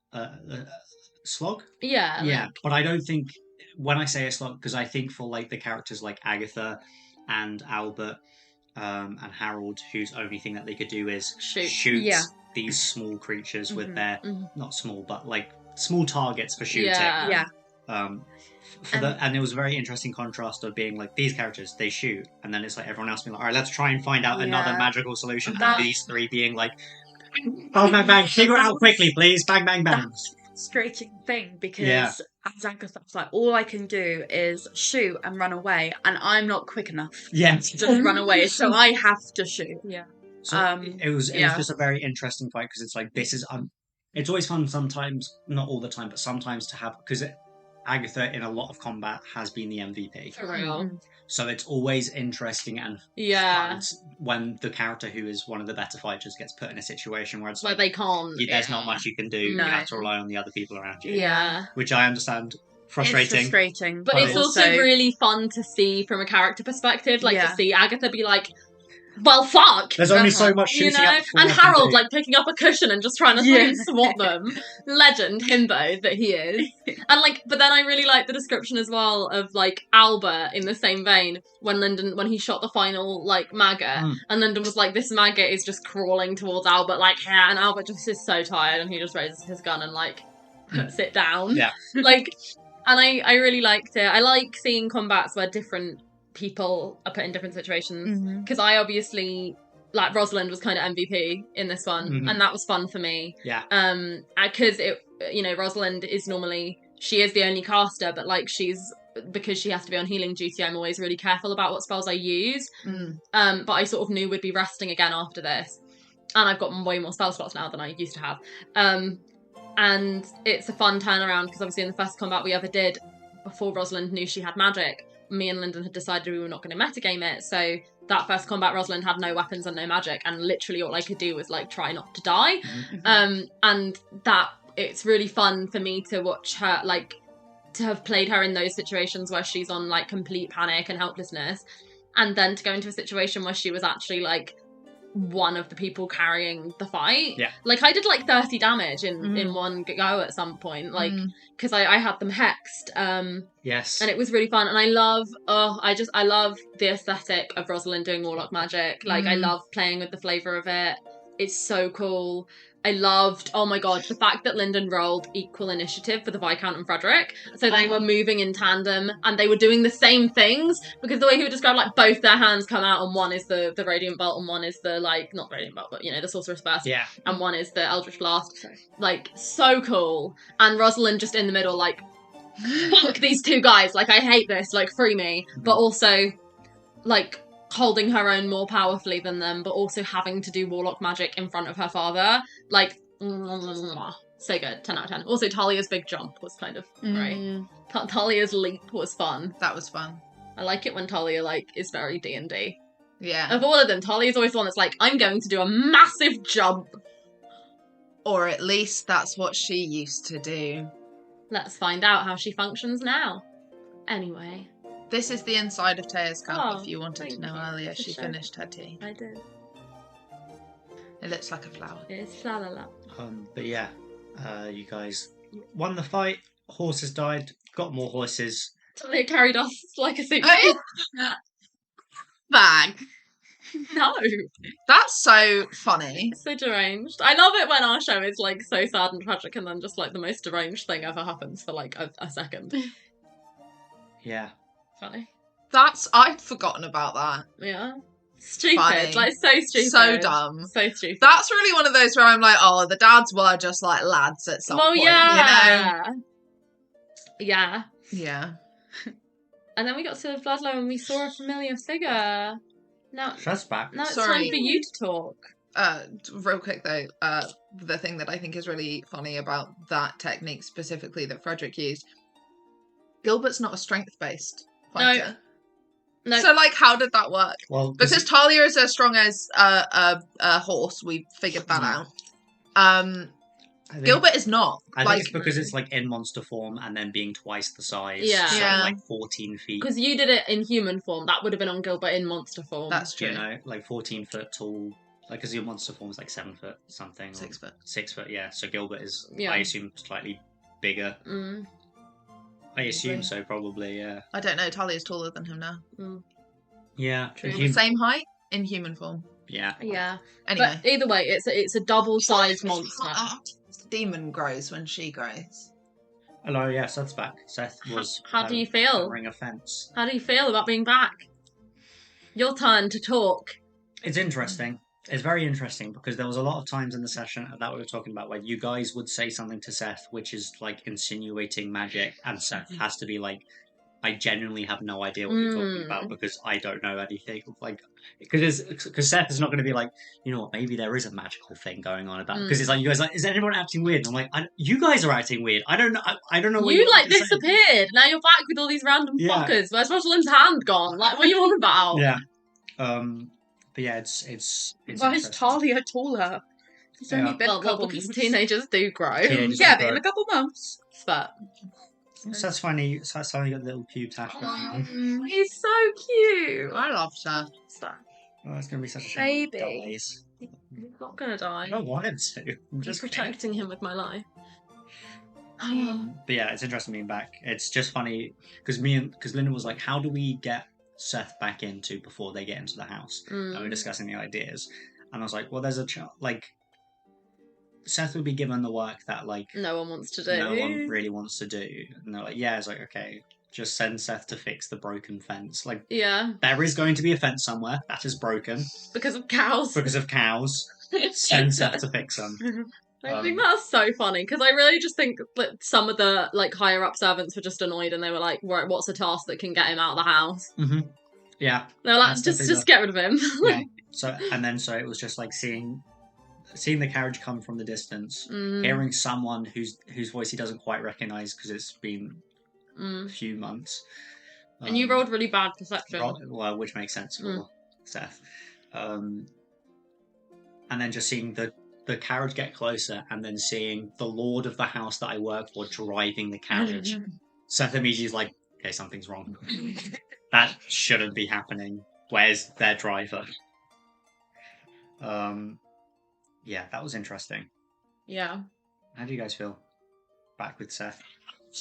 Slog? Yeah. Yeah, but I don't think when I say a slog, because I think for like the characters like Agatha and Albert and Harold, whose only thing that they could do is shoot these small creatures with their not small, but like small targets for shooting. Yeah. And it was a very interesting contrast of being like these characters they shoot, and then it's like everyone else being like, all right, let's try and find out another magical solution. And these three being like, bang bang bang, figure it out quickly, please, bang bang bang. That's a frustrating thing because as Agatha's like, all I can do is shoot and run away, and I'm not quick enough. To just run away, so I have to shoot. Yeah. So it was just a very interesting fight because it's like this is it's always fun sometimes, not all the time, but sometimes to have because. Agatha in a lot of combat has been the MVP. For real. So it's always interesting and fun when the character who is one of the better fighters gets put in a situation where it's where they can't. There's not much you can do. You have to rely on the other people around you. Yeah. Which I understand. Frustrating. It's frustrating. But it's also really fun to see from a character perspective. Like to see Agatha be like, well, fuck. There's only so much shooting up and Harold like picking up a cushion and just trying to swat them. Legend himbo that he is. And like, but then I really like the description as well of like Albert in the same vein when he shot the final like maggot, and Lyndon was like, this maggot is just crawling towards Albert like, and Albert just is so tired and he just raises his gun and like puts it down. Yeah. Like, and I really liked it. I like seeing combats where different people are put in different situations because I obviously like Rosalind was kind of MVP in this one and that was fun for me because it Rosalind is normally she is the only caster but like she's because she has to be on healing duty, I'm always really careful about what spells I use. Mm. But I sort of knew we'd be resting again after this. And I've got way more spell slots now than I used to have. And it's a fun turnaround, because obviously in the first combat we ever did, before Rosalind knew she had magic, me and Lyndon had decided we were not going to metagame it. So that first combat, Rosalind had no weapons and no magic, and literally all I could do was like try not to die. And that it's really fun for me to watch her, like, to have played her in those situations where she's on like complete panic and helplessness, and then to go into a situation where she was actually like one of the people carrying the fight. Yeah. Like I did like 30 damage in one go at some point, like because I had them hexed. Yes. And it was really fun, and I love the aesthetic of Rosalind doing warlock magic. Like I love playing with the flavour of it. It's so cool. I loved, oh my god, the fact that Lyndon rolled equal initiative for the Viscount and Frederick. So they were moving in tandem and they were doing the same things, because the way he would describe, like, both their hands come out, and one is the Radiant Bolt and one is the, like, not Radiant Bolt, but, you know, the Sorcerer's Burst. Yeah. And one is the Eldritch Blast. Like, so cool. And Rosalind just in the middle, like, fuck these two guys. Like, I hate this. Like, free me. But also, like, holding her own more powerfully than them, but also having to do warlock magic in front of her father. Like, so good. 10 out of 10. Also, Talia's big jump was kind of great. Talia's leap was fun. That was fun. I like it when Talia, like, is very D&D. Yeah. Of all of them, Talia's always the one that's like, I'm going to do a massive jump. Or at least that's what she used to do. Let's find out how she functions now. Anyway. This is the inside of Taya's cup, Oh, if you wanted to know earlier. She sure. finished her tea. I did. It looks like a flower. It's la la la. But yeah, you guys won the fight. Horses died. Got more horses. Talia carried us like a suitcase. Oh, yeah. Bag. No. That's so funny. So deranged. I love it when our show is like so sad and tragic, and then just like the most deranged thing ever happens for like a second. Yeah. Funny. I'd forgotten about that. Yeah. Stupid. Funny. Like so stupid. So dumb. So stupid. That's really one of those where I'm like, oh, the dads were just like lads at some point. Yeah. You know? Yeah. Yeah. And then we got to Bloodlow and we saw a familiar figure. Now That's back. it's Sorry. time for you to talk. Real quick though, the thing that I think is really funny about that technique specifically that Frederick used, Gilbert's not a strength-based fighter. No. So, like, how did that work? Well, Because Talia is as strong as a horse, we figured that out. Gilbert is not. I think it's because it's like in monster form and then being twice the size. Yeah. So Yeah. like 14 feet. Because you did it in human form. That would have been on Gilbert in monster form. That's true. You know, like 14 foot tall. Like, because your monster form is like 7 foot something. 6 foot. 6 foot, yeah. So Gilbert is, Yeah. I assume, slightly bigger. Mm. I assume so, probably, yeah. I don't know. Talia's taller than him now. Yeah. True. Human- Same height in human form. Yeah. Yeah. Anyway. But either way, it's a double-sized monster. Demon grows when she grows. Hello, yeah, Seth's back. Seth was How do you feel? covering a fence. How do you feel about being back? Your turn to talk. It's interesting. It's very interesting because there was a lot of times in the session that we were talking about where you guys would say something to Seth which is like insinuating magic, and Seth has to be like, I genuinely have no idea what you're talking about because I don't know anything. Like, because Seth is not going to be like, you know what, maybe there is a magical thing going on about, because it's like, you guys are like, is anyone acting weird? And I'm like, you guys are acting weird. I don't know. I don't know what You like want to say. disappeared. Now you're back with all these random Yeah. fuckers. Where's Rosalind's hand gone? Like, what are you on about? Yeah. But yeah, it's Why is interesting. Talia taller? It's only been Well, a couple because months. teenagers do grow. Teenagers Yeah, do but in grow. a couple months. But Seth's finally got the little pube tash going on. he's so cute. I love Seth. Oh, it's going to be such a shame. Baby. Dies. He's not gonna die. I don't want him to. I'm I'm just protecting him with my life. But yeah, it's interesting being back. It's just funny because Lyndon was like, how do we get Seth back into before they get into the house? And we were discussing the ideas, and I was like, well, there's a like Seth would be given the work that like No one wants to do. no one really wants to do, and they're like, yeah, it's like, okay, just send Seth to fix the broken fence. Like, Yeah, there is going to be a fence somewhere that is broken because of cows. because of cows. Send Seth to fix them. I think that's so funny because I really just think that some of the like higher up servants were just annoyed and they were like, right, what's a task that can get him out of the house? Mm-hmm. Yeah. They were like, just get rid of him. Yeah. So it was just like seeing the carriage come from the distance, hearing someone whose voice he doesn't quite recognise because it's been a few months. And you rolled really bad perception. Well, which makes sense for Seth. And then just seeing the carriage get closer and then seeing the lord of the house that I work for driving the carriage. Seth immediately is like, okay, something's wrong. That shouldn't be happening. Where's their driver? Yeah, that was interesting. Yeah. How do you guys feel? Back with Seth.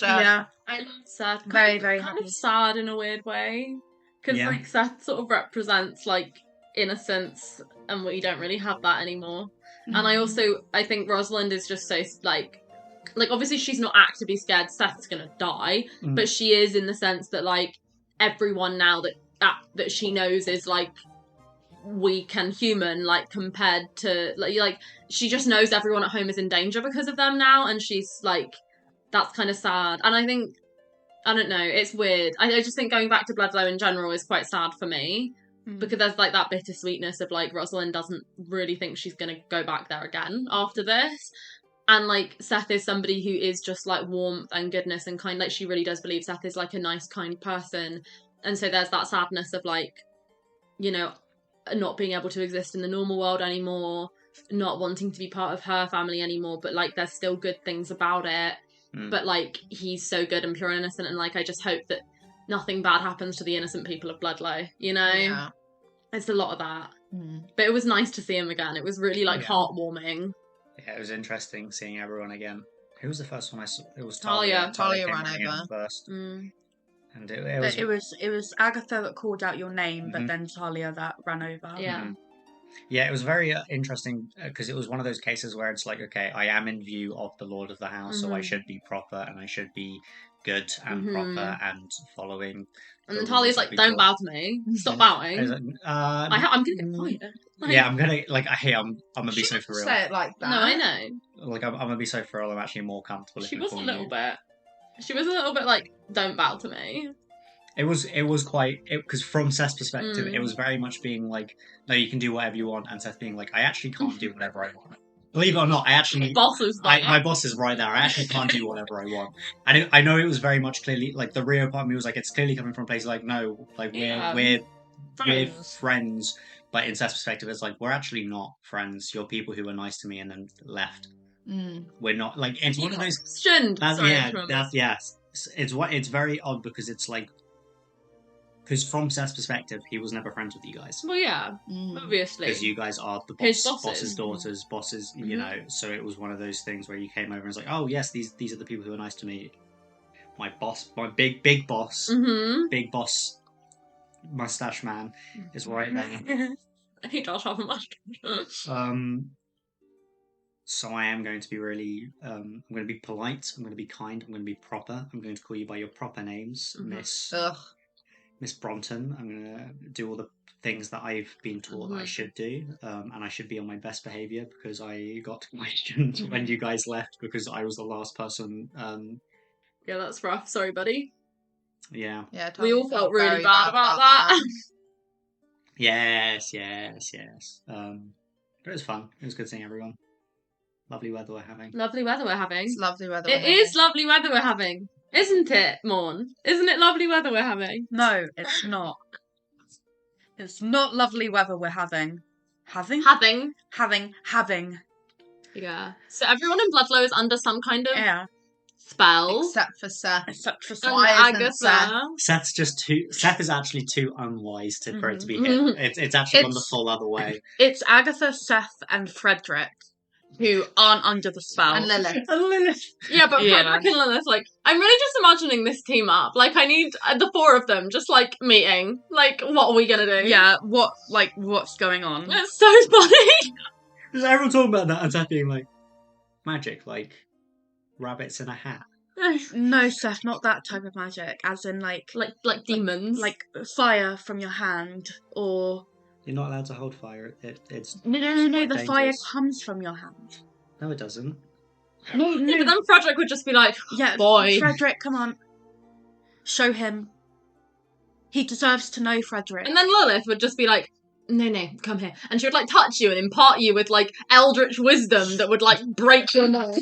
Yeah, I love Seth. Very, very kind happy. of sad in a weird way. Because like Seth sort of represents like innocence and we don't really have that anymore. And I think Rosalind is just so like obviously she's not actively scared Seth's gonna die, but she is in the sense that like everyone now that she knows is like weak and human, like compared to like she just knows everyone at home is in danger because of them now, and she's like, that's kind of sad. And I think, I don't know, it's weird. I just think going back to Bledlow in general is quite sad for me because there's like that bittersweetness of like Rosalind doesn't really think she's gonna go back there again after this. And like Seth is somebody who is just like warmth and goodness and kind, like she really does believe Seth is like a nice, kind person. And so there's that sadness of like, you know, not being able to exist in the normal world anymore, not wanting to be part of her family anymore, but like there's still good things about it. But like he's so good and pure and innocent, and like I just hope that nothing bad happens to the innocent people of Bledlow, you know? Yeah. It's a lot of that. But it was nice to see him again. It was really like heartwarming. Yeah, it was interesting seeing everyone again. Who was the first one I saw? It was Talia. Talia ran over first. And it was Agatha that called out your name, but then Talia that ran over. Yeah. Yeah, it was very interesting because it was one of those cases where it's like, okay, I am in view of the Lord of the House, so I should be proper and I should be good and proper and following. And then Talia's like, don't bow to me. Stop bowing. Like, I'm gonna get fired. Like, yeah, I'm gonna like. Hey, I'm gonna be so for real. Say it like that. No, I know. Like, I'm gonna be so for real. I'm actually more comfortable. She was a little bit. She was a little bit like, don't bow to me. It was quite, because from Seth's perspective, it was very much being like, no, you can do whatever you want, and Seth being like, I actually can't do whatever I want. Believe it or not, I actually... my boss is right there. I actually can't do whatever I want. And I know it was very much clearly, like, the Rio part of me was like, it's clearly coming from a place like, no, like, we're friends. But in Seth's perspective, it's like, we're actually not friends. You're people who were nice to me and then left. We're not, like, it's one of those... It's very odd because it's like, because from Seth's perspective, he was never friends with you guys. Well, yeah, obviously. Because you guys are the boss's daughters, bosses, you know. So it was one of those things where you came over and was like, oh, yes, these are the people who are nice to me. My boss, my big boss, big boss mustache man is right there. He does have a mustache. So I am going to be really, I'm going to be polite, I'm going to be kind, I'm going to be proper. I'm going to call you by your proper names, Miss Bronton. I'm going to do all the things that I've been taught that I should do, and I should be on my best behaviour because I got questioned when you guys left because I was the last person. Yeah, that's rough. Sorry, buddy. Yeah. We all felt really bad about that. Yes. But it was fun. It was good seeing everyone. Lovely weather we're having. Lovely weather we're having. It's lovely weather. It is lovely weather we're having. Isn't it, Morne? Isn't it lovely weather we're having? No, it's not. It's not lovely weather we're having. Having. Yeah. So everyone in Bledlow is under some kind of spell. Except for Seth. Agatha. Seth is actually too unwise for it to be hit. It's actually gone the full other way. It's Agatha, Seth, and Frederick who aren't under the spell. And Lilith. Yeah, but Frederick and Lilith, like, I'm really just imagining this team up. Like, I need the four of them just, like, meeting. Like, what are we gonna do? Yeah, what's going on? It's so funny! Is everyone talking about that and Seth being like, magic, like, rabbits in a hat? No, Seth, not that type of magic. As in, like demons. Like fire from your hand, or... You're not allowed to hold fire. It's No. The fire dangerous. comes from your hand. No, it doesn't. No, Yeah, but then Frederick would just be like, yeah, boy. Frederick, come on. Show him. He deserves to know, Frederick. And then Lilith would just be like, no, come here. And she would like touch you and impart you with like eldritch wisdom that would like break your nose.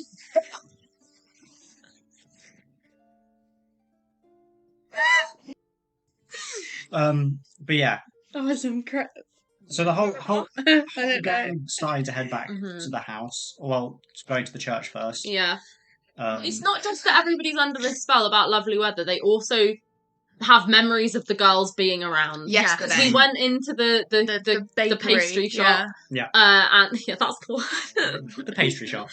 But yeah. That was incredible. So the whole I don't know. gang started to head back to the house. Well, going to the church first. Yeah. It's Um, not just that everybody's under this spell about lovely weather. They also have memories of the girls being around. Yesterday. We went into the bakery, pastry shop. Yeah. And yeah, that's cool. the pastry shop.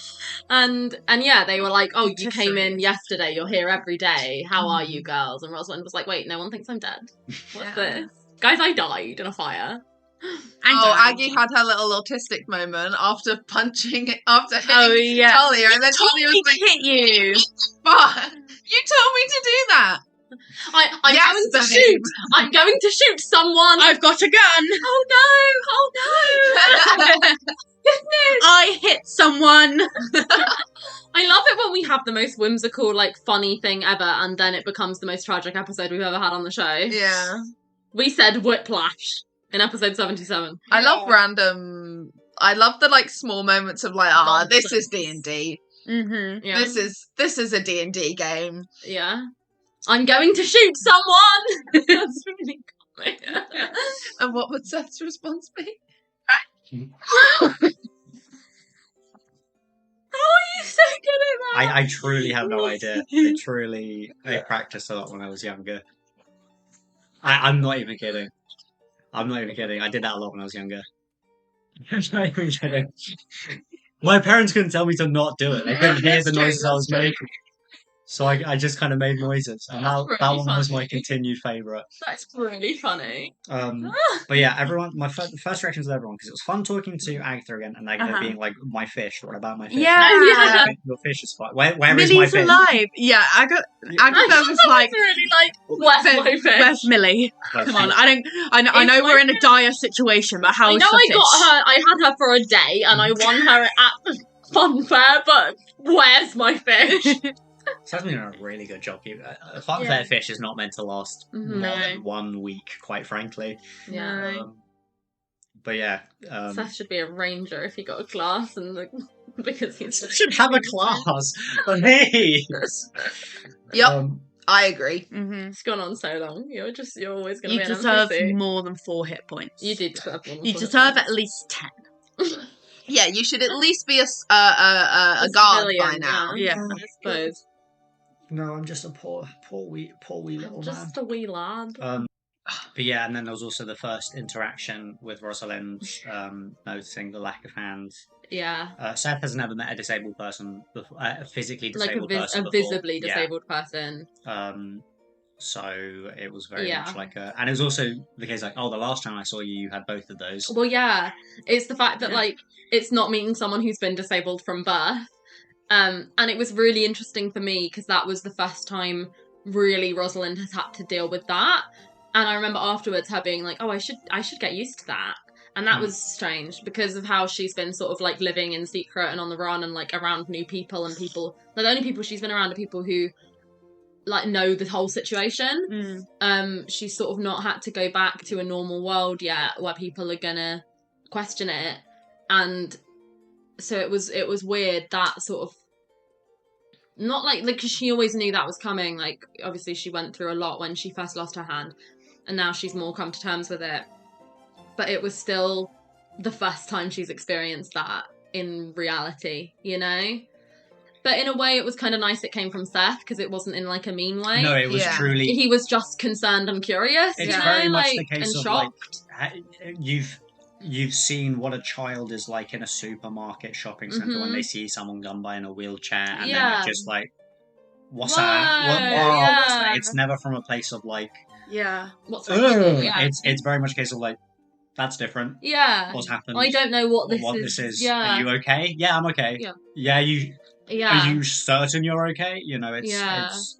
And yeah, they were like, "Oh, you came Patisserie. in yesterday. You're here every day. How are you, girls?" And Rosalind was like, "Wait, no one thinks I'm dead. What's this, guys? I died in a fire." Aggie had her little autistic moment after hitting yeah. Talia, and then Talia was like, hit you. "Fuck, you told me to do that." I'm Yes, going to babe. shoot. I'm going to shoot someone. I've got a gun. Oh no! Oh no! Goodness! I hit someone. I love it when we have the most whimsical, like, funny thing ever, and then it becomes the most tragic episode we've ever had on the show. Yeah. We said whiplash in episode 77. I love random. I love the like small moments of like, this is D&D. Mm-hmm. Yeah. This is a D&D game. Yeah. I'm going to shoot someone! That's really cool. And what would Seth's response be? How are you so good at that? I truly have no idea. I practiced a lot when I was younger. I'm not even kidding. I did that a lot when I was younger. I'm not even kidding. My parents couldn't tell me to not do it. They couldn't hear the noises I was making. So I just kind of made noises. And that one was my continued favourite. That's really funny. But yeah, everyone, the first reactions with everyone, because it was fun talking to Agatha again, and Agatha being like, my fish, what about my fish? Yeah. Your fish is fine. Where is my Millie's fish? alive. Yeah, Agatha was like, really like, where's my fish? where's Millie? Come on, I know we're in a dire situation, but how I is know the I fish? got her, I had her for a day, and I won her at the fun fair, but where's my fish? Sam's been doing a really good job. A fun-fair fish is not meant to last more than 1 week, quite frankly. Yeah. But yeah. Seth should be a ranger if he got a class, and because he should have a class. Please. Yep. I agree. Mm-hmm. It's gone on so long. You're always going to be an deserve NPC. more than 4 hit points. You do deserve more than You 4 deserve hit at least 10. Yeah, you should at least be a guard by civilian, now. Yeah, I suppose. No, I'm just a poor wee little Just a wee lad. man. But yeah, and then there was also the first interaction with Rosalind, noticing the lack of hands. Yeah. Seth has never met a disabled person, a physically Like disabled a person before. visibly disabled person. So it was very much like and it was also the case like, the last time I saw you had both of those. Well, yeah. It's the fact that, like, it's not meeting someone who's been disabled from birth. And it was really interesting for me because that was the first time really Rosalind has had to deal with that. And I remember afterwards her being like, I should get used to that. And that was strange because of how she's been sort of like living in secret and on the run and like around new people and people. The only people she's been around are people who like know the whole situation. She's sort of not had to go back to a normal world yet where people are gonna question it. And so it was weird that sort of not like because she always knew that was coming. Like obviously she went through a lot when she first lost her hand, and now she's more come to terms with it. But it was still the first time she's experienced that in reality, you know. But in a way, it was kind of nice it came from Seth because it wasn't in like a mean way. No, it was truly. He was just concerned and curious. It's very much the case of shocked. Like you've seen what a child is like in a supermarket shopping centre when they see someone gone by in a wheelchair and then they're just like, what's that? What's that? It's never from a place of like, what's wrong? It's very much a case of like, that's different. Yeah. What's happened? I don't know what this is. Yeah. Are you okay? Yeah, I'm okay. Yeah. Yeah, Are you certain you're okay? You know, it's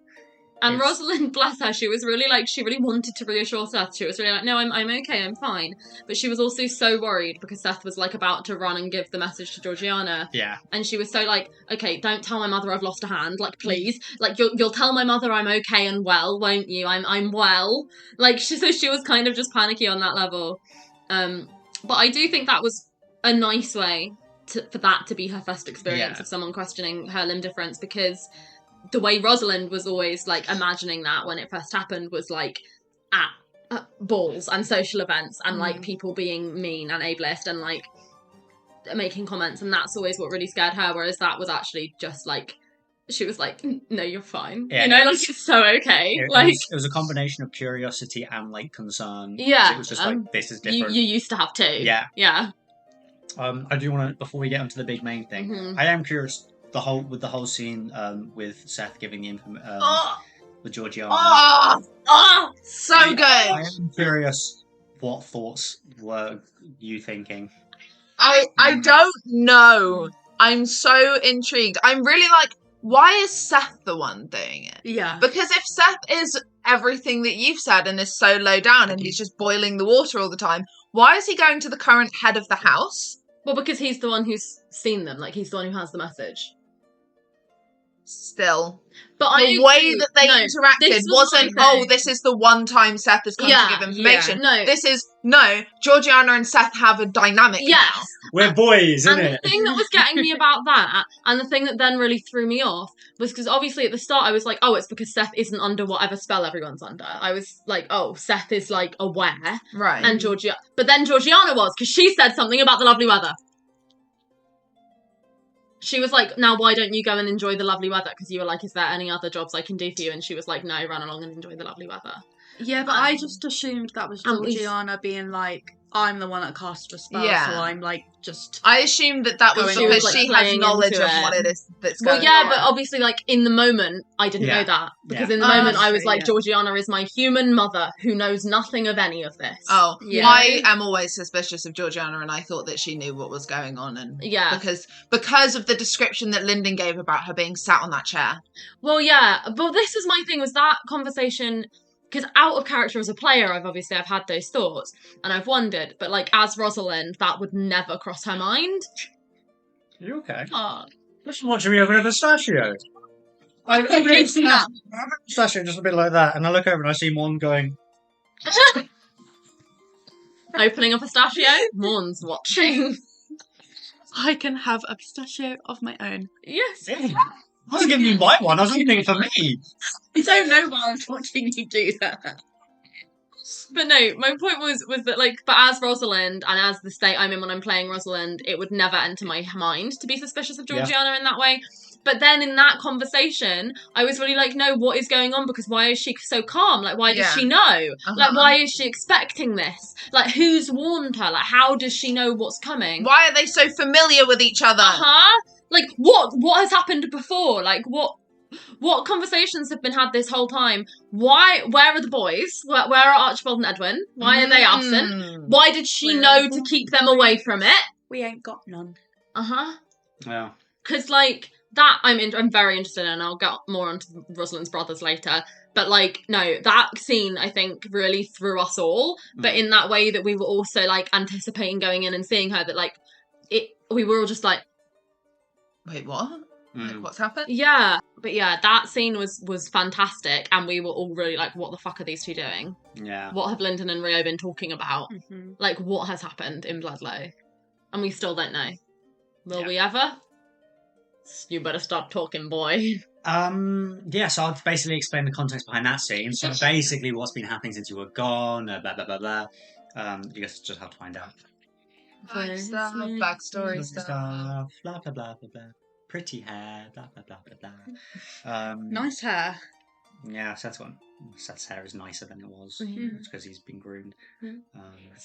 And Rosalind, bless her, she was really like, she really wanted to reassure Seth. She was really like, no, I'm okay, I'm fine. But she was also so worried because Seth was like about to run and give the message to Georgiana. Yeah. And she was so like, okay, don't tell my mother I've lost a hand, like please. Like you'll tell my mother I'm okay and well, won't you? I'm well. Like so she was kind of just panicky on that level. But I do think that was a nice way for that to be her first experience of someone questioning her limb difference, because the way Rosalind was always like imagining that when it first happened was like at balls and social events and like people being mean and ableist and like making comments, and that's always what really scared her, whereas that was actually just like she was like, no, you're fine, you know, like it's so okay. It was a combination of curiosity and like concern. Yeah, it was just like, this is different. You used to have two. Yeah. I do want to, before we get onto the big main thing, I am curious the whole scene with Seth giving the info with Georgiana. So good. I am curious what thoughts were you thinking. I don't know. I'm so intrigued. I'm really like, why is Seth the one doing it? Yeah. Because if Seth is everything that you've said and is so low down and he's just boiling the water all the time, why is he going to the current head of the house? Well, because he's the one who's seen them. Like, he's the one who has the message. Still. But the way that they interacted wasn't, this is the one time Seth has come to give information. No. This is, Georgiana and Seth have a dynamic now. We're boys, isn't it? The thing that was getting me about that, and the thing that then really threw me off, was because obviously at the start I was like, oh, it's because Seth isn't under whatever spell everyone's under. I was like, oh, Seth is like aware. Right. And but then Georgiana was, because she said something about the lovely weather. She was like, now why don't you go and enjoy the lovely weather? Because you were like, is there any other jobs I can do for you? And she was like, no, run along and enjoy the lovely weather. Yeah, but I just assumed that was Georgiana being like, I'm the one that cast the spell, so I'm like, just... I assumed that was because she has knowledge of what it is that's going on. Well, yeah, but obviously, like, in the moment, I didn't know that. Because in the moment, I was like, Georgiana is my human mother who knows nothing of any of this. Oh, yeah. I am always suspicious of Georgiana, and I thought that she knew what was going on. And because of the description that Lyndon gave about her being sat on that chair. Well, yeah, but this is my thing, was that conversation... Because out of character as a player, I've had those thoughts, and I've wondered, but like as Rosalind, that would never cross her mind. Are you okay? Listen, what, should we open a pistachio? I open a pistachio just a bit like that, and I look over and I see Morne going... Opening a pistachio? Morne's watching. I can have a pistachio of my own. Yes. Yeah. I wasn't giving you my one, I was opening it for me. I don't know why I was watching you do that. But no, my point was that, like, but as Rosalind, and as the state I'm in when I'm playing Rosalind, it would never enter my mind to be suspicious of Georgiana in that way. But then in that conversation, I was really like, no, what is going on? Because why is she so calm? Like, why does she know? Like, why is she expecting this? Like, who's warned her? Like, how does she know what's coming? Why are they so familiar with each other? Like, what has happened before? Like, what conversations have been had this whole time? Where are the boys? Where are Archibald and Edwin? Why are they absent? Why did she know to keep them away from it? We ain't got none. Yeah. Because, like, that I'm very interested in, and I'll get more onto Rosalind's brothers later. But, like, no, that scene, I think, really threw us all. But in that way that we were also, like, anticipating going in and seeing her, that, like, we were all just like, wait, what? Like, what's happened? Yeah. But yeah, that scene was fantastic, and we were all really like, what the fuck are these two doing? Yeah. What have Lyndon and Rio been talking about? Like, what has happened in Bloodlow? And we still don't know. Will we ever? You better stop talking, boy. So I've basically explained the context behind that scene. So basically what's been happening since you were gone, blah, blah, blah, blah. You guys just have to find out. Backstory stuff. Blah, blah, blah, blah, blah. Pretty hair, blah, blah, blah, blah, blah. Nice hair. Yeah, Seth's hair is nicer than it was. It's because he's been groomed.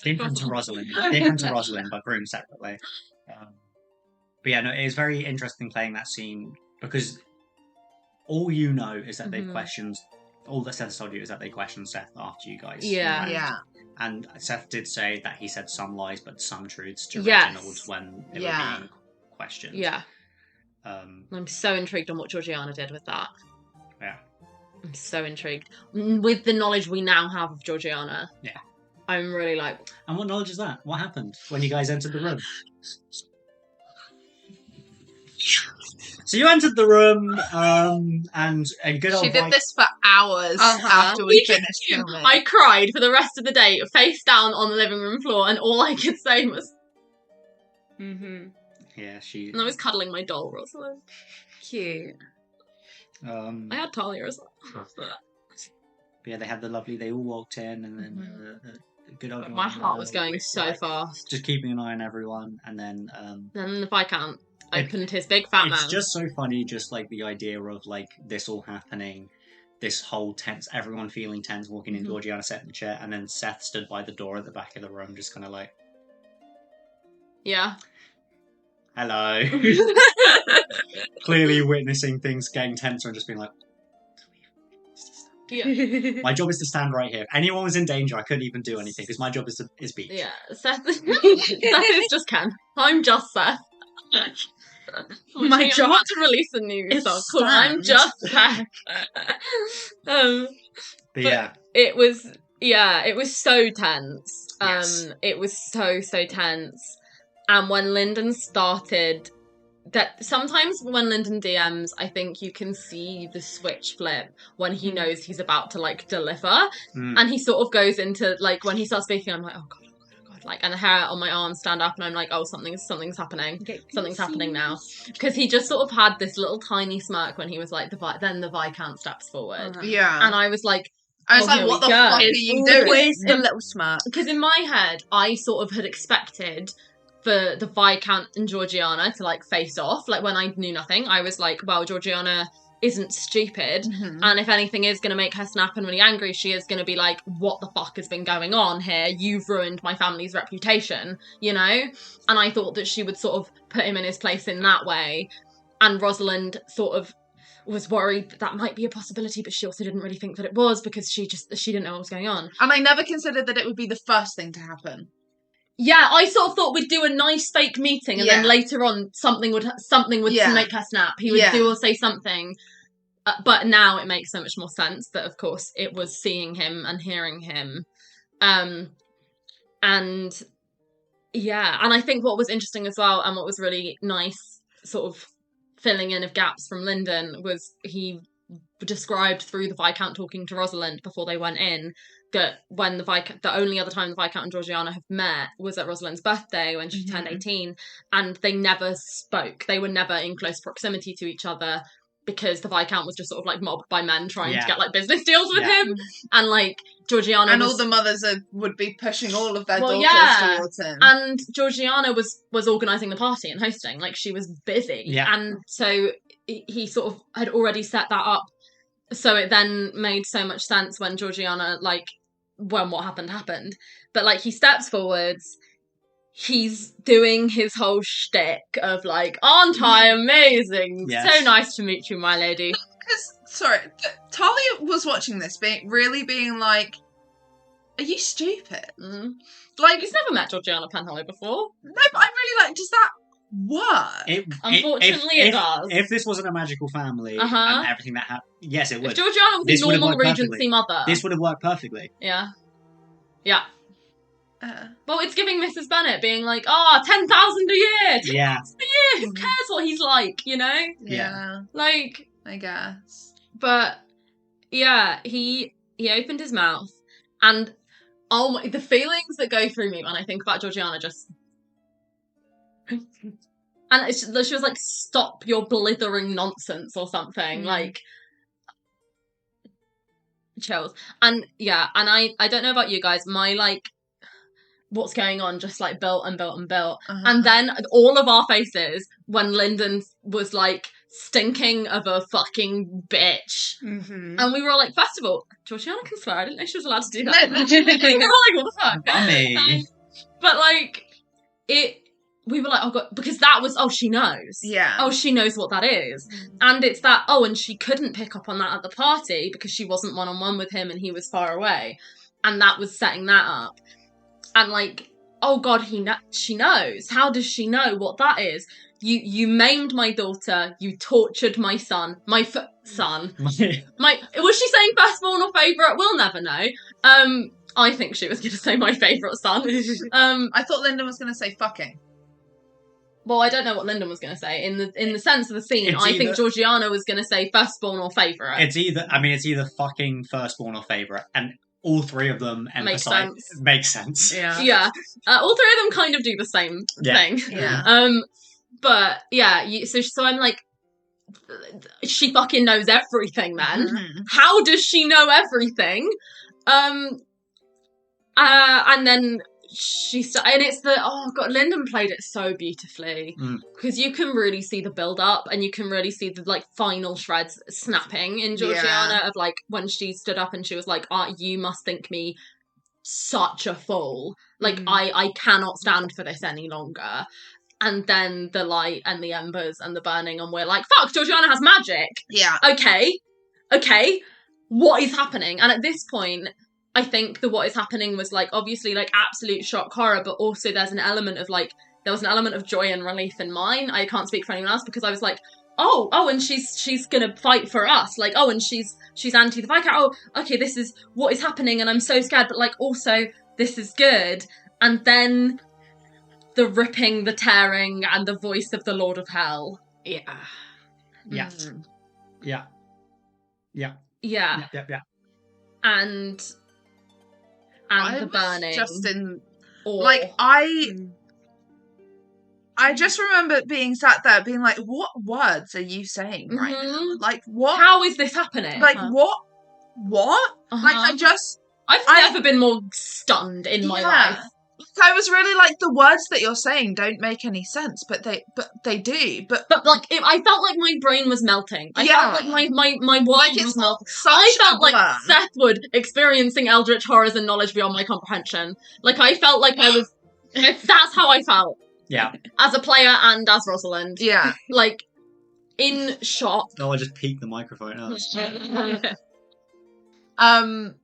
Different to Rosalind, but groomed separately. But yeah, no, it is very interesting playing that scene, because all you know is that they've questioned, all that Seth told you is that they questioned Seth after you guys. Yeah. Yeah. And Seth did say that he said some lies but some truths to Reginald when they were being questioned. Yeah. I'm so intrigued on what Georgiana did with that. Yeah. I'm so intrigued. With the knowledge we now have of Georgiana. Yeah. I'm really like... And what knowledge is that? What happened when you guys entered the room? So you entered the room, and good old She did this for hours after we finished filming. I cried for the rest of the day, face down on the living room floor, and all I could say was... Yeah, she... And I was cuddling my doll, Rosalind. Cute. I had Talia as well. Yeah, they had the lovely... They all walked in, and then... good old... My heart was going so fast. Just keeping an eye on everyone, and then... Then the Viscount opened his big fat mouth. It's just so funny, just like the idea of like this all happening, this whole tense, everyone feeling tense, walking in, Georgiana sat in the chair, and then Seth stood by the door at the back of the room, just kind of like, yeah, hello, clearly witnessing things getting tenser and just being like, yeah. My job is to stand right here. If anyone was in danger, I couldn't even do anything because my job is beach. Yeah, Seth is just Ken. I'm just Seth. My job about to release a new song called I'm Just Seth. But yeah, it was so tense. Yes. It was so tense. And when Lyndon started, that sometimes when Lyndon DMs, I think you can see the switch flip when he knows he's about to like deliver, and he sort of goes into like when he starts speaking, I'm like, oh god, like, and the hair on my arm stand up, and I'm like, oh, something's happening. Something's happening now, because he just sort of had this little tiny smirk when he was like, then the Viscount steps forward, Yeah, and I was like, what the fuck are you doing? Always a little smart. Because in my head, I sort of had expected for the Viscount and Georgiana to like face off. Like when I knew nothing, I was like, well, Georgiana isn't stupid, and if anything is going to make her snap and really angry, she is going to be like, what the fuck has been going on here? You've ruined my family's reputation, you know? And I thought that she would sort of put him in his place in that way, and Rosalind sort of was worried that might be a possibility, but she also didn't really think that it was, because she didn't know what was going on. And I never considered that it would be the first thing to happen. Yeah, I sort of thought we'd do a nice fake meeting, and then later on something would make her snap. He would do or say something. But now it makes so much more sense that, of course, it was seeing him and hearing him. And I think what was interesting as well, and what was really nice, sort of filling in of gaps from Lyndon, was he described through the Viscount talking to Rosalind before they went in, that when the only other time the Viscount and Georgiana have met was at Rosalind's birthday when she turned 18, and they never spoke. They were never in close proximity to each other, because the Viscount was just sort of like mobbed by men trying to get like business deals with him, and like Georgiana all the mothers would be pushing all of their daughters towards him, and Georgiana was organising the party and hosting, like she was busy, and so he sort of had already set that up. So it then made so much sense when Georgiana, like, when what happened. But, like, he steps forwards, he's doing his whole shtick of, like, aren't I amazing? Yes. So nice to meet you, my lady. Sorry, Talia was watching this, being like, are you stupid? Like, he's never met Georgiana Penhollow before. No, but I'm really like, does that work? Unfortunately, it does. If this wasn't a magical family and everything that happened, yes, it would. If Georgiana was a normal Regency mother, this would have worked perfectly. Yeah. Well, it's giving Mrs. Bennet being like, 10,000 a year! 10,000 a year! Who cares what he's like, you know? Yeah. Like, I guess. But, yeah, he opened his mouth, and the feelings that go through me when I think about Georgiana just... And she was like, stop your blithering nonsense or something. Like, chills. And yeah, and I don't know about you guys, my like, what's going on just like built and built and built. And then all of our faces when Lyndon was like stinking of a fucking bitch. And we were all like, first of all, Georgiana can swear. I didn't know she was allowed to do that. We were like, what the fuck? Mummy. But like, we were like, oh god, because that was, she knows. Yeah. Oh, she knows what that is. And it's that, and she couldn't pick up on that at the party because she wasn't one-on-one with him and he was far away. And that was setting that up. And like, oh god, she knows. How does she know what that is? you maimed my daughter, you tortured my son, son. Was she saying firstborn or favourite? We'll never know. I think she was going to say my favourite son. I thought Lyndon was going to say fucking. Well, I don't know what Lyndon was going to say. In the sense of the scene, I think Georgiana was going to say firstborn or favourite. It's either fucking firstborn or favourite, and all three of them emphasize makes sense. Yeah. All three of them kind of do the same thing. Yeah. But yeah, so I'm like, she fucking knows everything. Then how does she know everything? And then and it's Lyndon played it so beautifully because you can really see the build up and you can really see the like final shreds snapping in Georgiana of like when she stood up and she was like, you must think me such a fool, like I cannot stand for this any longer. And then the light and the embers and the burning, and we're like, fuck, Georgiana has magic. Yeah. Okay, what is happening? And at this point, I think what is happening was like obviously like absolute shock horror, but also there was an element of joy and relief in mine. I can't speak for anyone else because I was like, oh, and she's gonna fight for us, like, and she's anti the Viscount. Oh, okay, this is what is happening, and I'm so scared, but like also this is good. And then the ripping, the tearing, and the voice of the Lord of Hell. Yeah. And the burning. Just in like I just remember being sat there being like, what words are you saying right now? Like what? How is this happening? Like what? Like I've never been more stunned in my life. I was really like, the words that you're saying don't make any sense, but they do. But like, I felt like my brain was melting. I felt like my world was melting. I felt like Seth Wood experiencing eldritch horrors and knowledge beyond my comprehension. Like, I felt like I was... That's how I felt. Yeah. As a player and as Rosalind. Yeah. Like, in shock. No, I just peeked the microphone up. Talia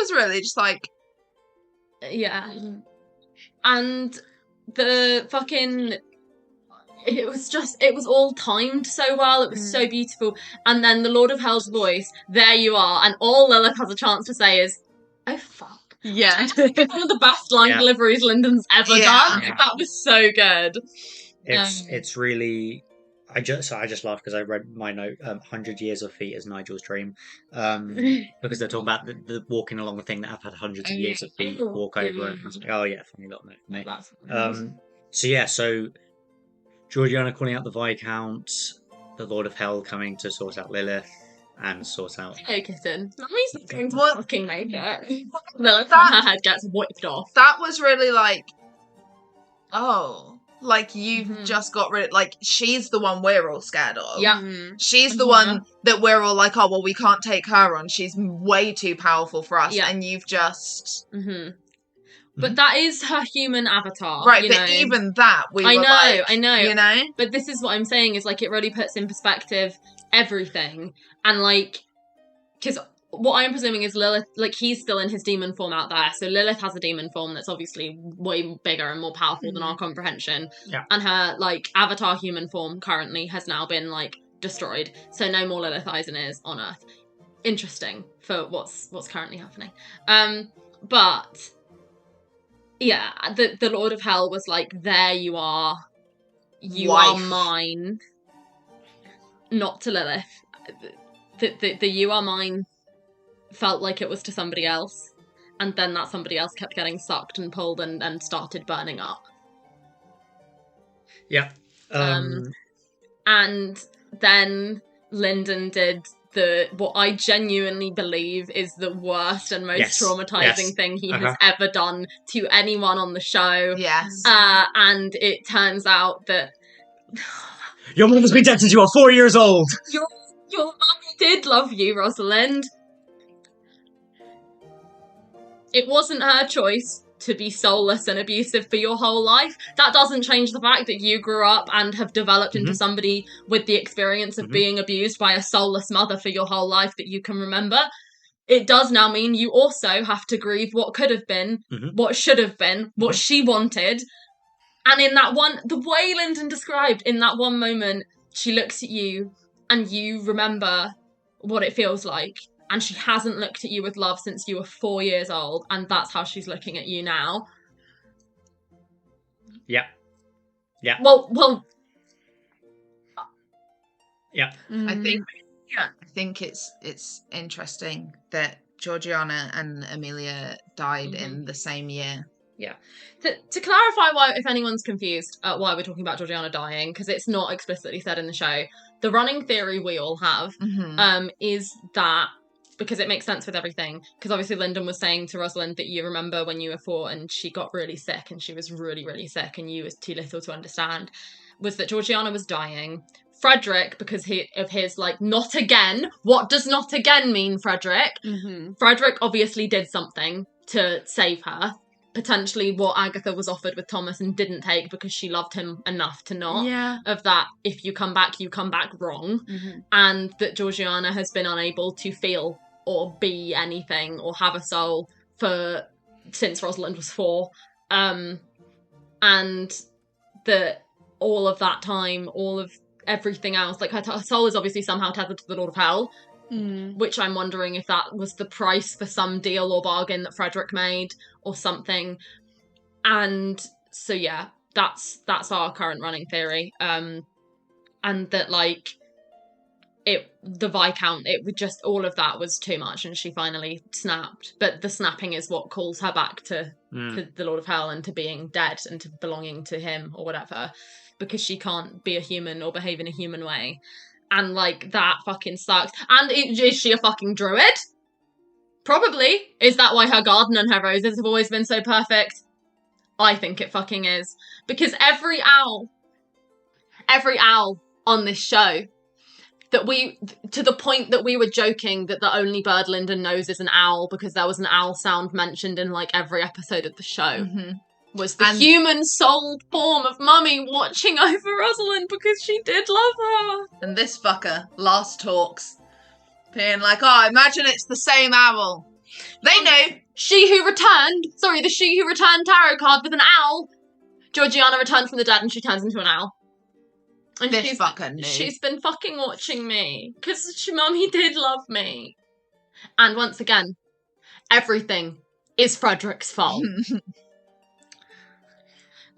was really just like... Yeah. And the fucking... It was all timed so well. It was so beautiful. And then the Lord of Hell's voice, there you are. And all Lilith has a chance to say is, oh, fuck. Yeah. One of the best line deliveries Lyndon's ever done. Yeah. That was so good. It's really... I just laughed because I read my note, 100 years of feet is Nigel's dream. Because they're talking about the walking along the thing that I've had hundreds of years of feet walk over. And I was like, oh yeah, funny little note for me. So Georgiana calling out the Viscount, the Lord of Hell coming to sort out Lilith and sort out... Hey, kitten. Mummy's not going to fucking make it. Lilith on her head gets whipped off. That was really like, oh... Like, you've just got rid of... Like, she's the one we're all scared of. Yeah. She's the one that we're all like, oh, well, we can't take her on. She's way too powerful for us. Yeah. And you've just... But that is her human avatar. Right, but even that, I know. You know? But this is what I'm saying, is, like, it really puts in perspective everything. And, like... Because... What I'm presuming is Lilith, like, he's still in his demon form out there, so Lilith has a demon form that's obviously way bigger and more powerful than our comprehension. Yeah. And her, like, avatar human form currently has now been, like, destroyed. So no more Lilith Eisner on Earth. Interesting for what's currently happening. But yeah, the Lord of Hell was like, there you are. You are mine. Not to Lilith. The you are mine felt like it was to somebody else, and then that somebody else kept getting sucked and pulled and started burning up. Yeah. And then Lyndon did what I genuinely believe is the worst and most traumatizing thing he has ever done to anyone on the show. Yes. And it turns out that your mum has been dead since you were 4 years old. Your mum did love you, Rosalind. It wasn't her choice to be soulless and abusive for your whole life. That doesn't change the fact that you grew up and have developed into somebody with the experience of being abused by a soulless mother for your whole life that you can remember. It does now mean you also have to grieve what could have been, what should have been, what she wanted, And in that one, the way Lyndon described, in that one moment, she looks at you and you remember what it feels like. And she hasn't looked at you with love since you were 4 years old. And that's how she's looking at you now. Yeah. Yeah. Well. Yeah. I think it's interesting that Georgiana and Amelia died in the same year. Yeah. To clarify why, if anyone's confused why we're talking about Georgiana dying, because it's not explicitly said in the show, the running theory we all have is that, because it makes sense with everything, because obviously Lyndon was saying to Rosalind that you remember when you were 4 and she got really sick and she was really, really sick and you was too little to understand, was that Georgiana was dying. Frederick, because of his, like, not again. What does not again mean, Frederick? Frederick obviously did something to save her. Potentially what Agatha was offered with Thomas and didn't take because she loved him enough to not. Yeah. Of that, if you come back wrong. And that Georgiana has been unable to feel or be anything or have a soul since Rosalind was 4. And that all of that time, all of everything else, like her soul is obviously somehow tethered to the Lord of Hell, which I'm wondering if that was the price for some deal or bargain that Frederick made or something. And so yeah, that's our current running theory. And that, like, the Viscount, it would just, all of that was too much and she finally snapped. But the snapping is what calls her back to the Lord of Hell and to being dead and to belonging to him or whatever, because she can't be a human or behave in a human way. And, like, that fucking sucks. And is she a fucking druid? Probably. Is that why her garden and her roses have always been so perfect? I think it fucking is. Because every owl on this show, to the point that we were joking that the only bird Lyndon knows is an owl because there was an owl sound mentioned in, like, every episode of the show, was the human soul form of Mummy watching over Rosalind because she did love her. And this fucker, last talks, being like, oh, imagine it's the same owl. They know. The she who returned tarot card with an owl. Georgiana returned from the dead and she turns into an owl. And this fucker knew. She's been fucking watching me because Mummy did love me. And once again, everything is Frederick's fault.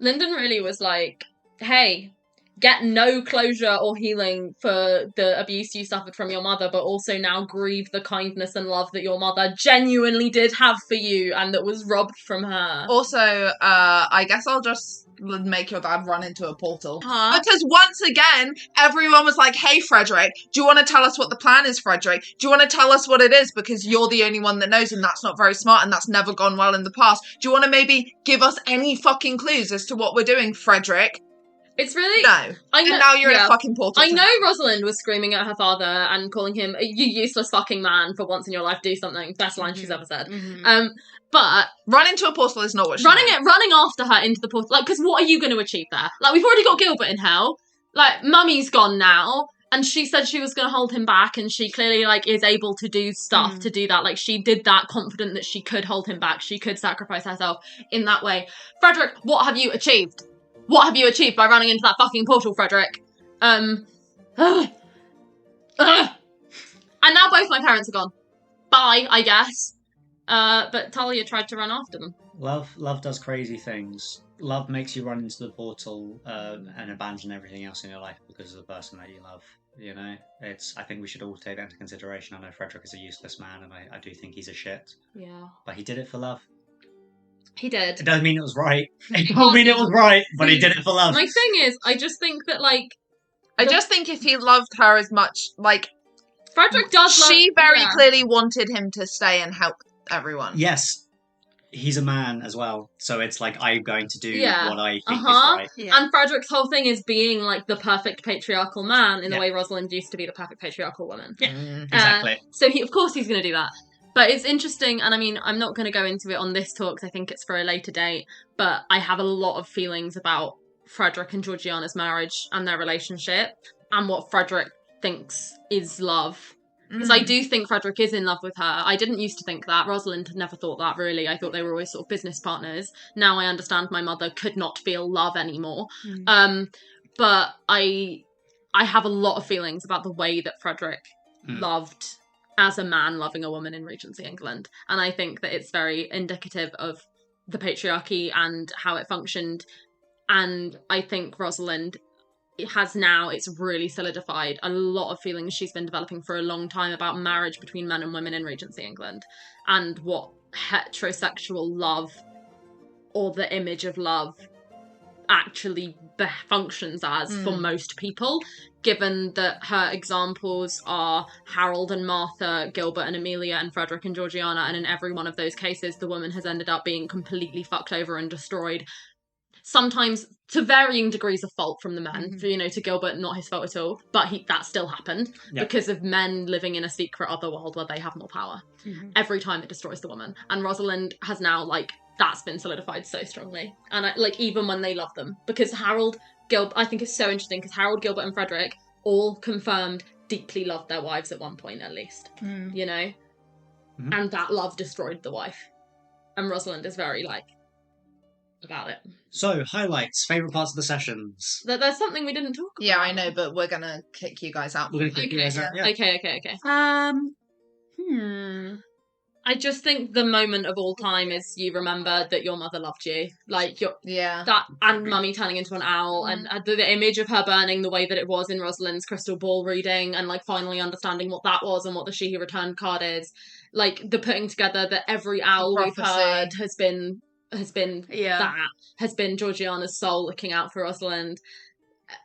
Lyndon really was like, hey, get no closure or healing for the abuse you suffered from your mother, but also now grieve the kindness and love that your mother genuinely did have for you and that was robbed from her. Also, I guess I'll just make your dad run into a portal. Because once again, everyone was like, hey, Frederick, do you want to tell us what the plan is, Frederick? Do you want to tell us what it is? Because you're the only one that knows and that's not very smart and that's never gone well in the past. Do you want to maybe give us any fucking clues as to what we're doing, Frederick? It's really... No. And now you're in a fucking portal. I know Rosalind was screaming at her father and calling him, you useless fucking man, for once in your life, do something. Best line she's ever said. But... run into a portal is not what she running after her into the portal. Like, because what are you going to achieve there? Like, we've already got Gilbert in hell. Like, Mummy's gone now. And she said she was going to hold him back. And she clearly, like, is able to do stuff to do that. Like, she did that confident that she could hold him back. She could sacrifice herself in that way. Frederick, what have you achieved? What have you achieved by running into that fucking portal, Frederick? And now both my parents are gone. Bye, I guess. But Talia tried to run after them. Love does crazy things. Love makes you run into the portal and abandon everything else in your life because of the person that you love. You know, I think we should all take that into consideration. I know Frederick is a useless man, and I do think he's a shit. Yeah. But he did it for love. He did. It doesn't mean it was right. It don't mean it was right, but he did it for love. My thing is, I just think that, like... I just think if he loved her as much, like... Frederick does love... She very clearly wanted him to stay and help everyone. Yes. He's a man as well, so it's like, I'm going to do what I think is right. Yeah. And Frederick's whole thing is being, like, the perfect patriarchal man in the way Rosalind used to be the perfect patriarchal woman. Yeah, exactly. So, of course he's going to do that. But it's interesting, and I mean, I'm not going to go into it on this talk, because I think it's for a later date, but I have a lot of feelings about Frederick and Georgiana's marriage and their relationship, and what Frederick thinks is love. Because I do think Frederick is in love with her. I didn't used to think that. Rosalind had never thought that, really. I thought they were always sort of business partners. Now I understand my mother could not feel love anymore. But I have a lot of feelings about the way that Frederick loved, as a man loving a woman in Regency England. And I think that it's very indicative of the patriarchy and how it functioned. And I think Rosalind it's really solidified a lot of feelings she's been developing for a long time about marriage between men and women in Regency England, and what heterosexual love, or the image of love, actually functions as for most people, given that her examples are Harold and Martha, Gilbert and Amelia, and Frederick and Georgiana, and in every one of those cases the woman has ended up being completely fucked over and destroyed, sometimes to varying degrees of fault from the men. To Gilbert, not his fault at all, but that still happened because of men living in a secret other world where they have more power. Every time it destroys the woman. And Rosalind has now, that's been solidified so strongly. And even when they love them, because Harold, Gilbert, I think it's so interesting because Harold, Gilbert and Frederick all confirmed deeply loved their wives at one point at least, and that love destroyed the wife. And Rosalind is very about it. So, highlights, favourite parts of the sessions. There's something we didn't talk about. Yeah, I know, but we're gonna kick you guys out. We're gonna kick you guys out, yeah. Okay. I just think the moment of all time is you remember that your mother loved you. That, and Mummy turning into an owl, and the image of her burning the way that it was in Rosalind's crystal ball reading, and finally understanding what that was and what the She Who Returned card is. The putting together that every owl we've heard has been Georgiana's soul looking out for Rosalind.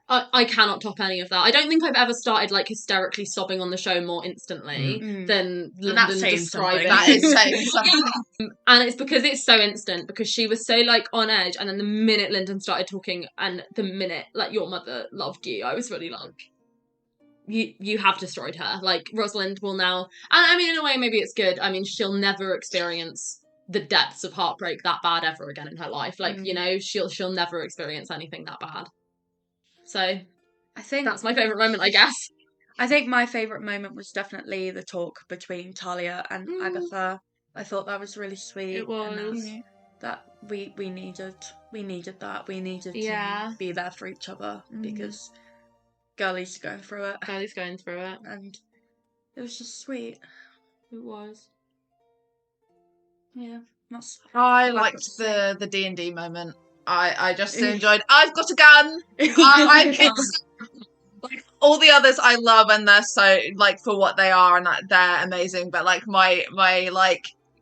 I cannot top any of that. I don't think I've ever started hysterically sobbing on the show more instantly than Lyndon describing. That is saying something. And it's because it's so instant, because she was so on edge, and then the minute Lyndon started talking and the minute your mother loved you, I was really you have destroyed her. Rosalind will now, and I mean in a way maybe it's good. I mean she'll never experience the depths of heartbreak that bad ever again in her life. She'll never experience anything that bad. So I think that's my favourite moment, I guess. I think my favourite moment was definitely the talk between Talia and Agatha. I thought that was really sweet. It was. That we needed that. We needed to be there for each other because Girlie's going through it. And it was just sweet. It was. Yeah. I liked the D&D moment. I just enjoyed. I've got a gun. I all the others I love, and they're so for what they are, and they're amazing. But my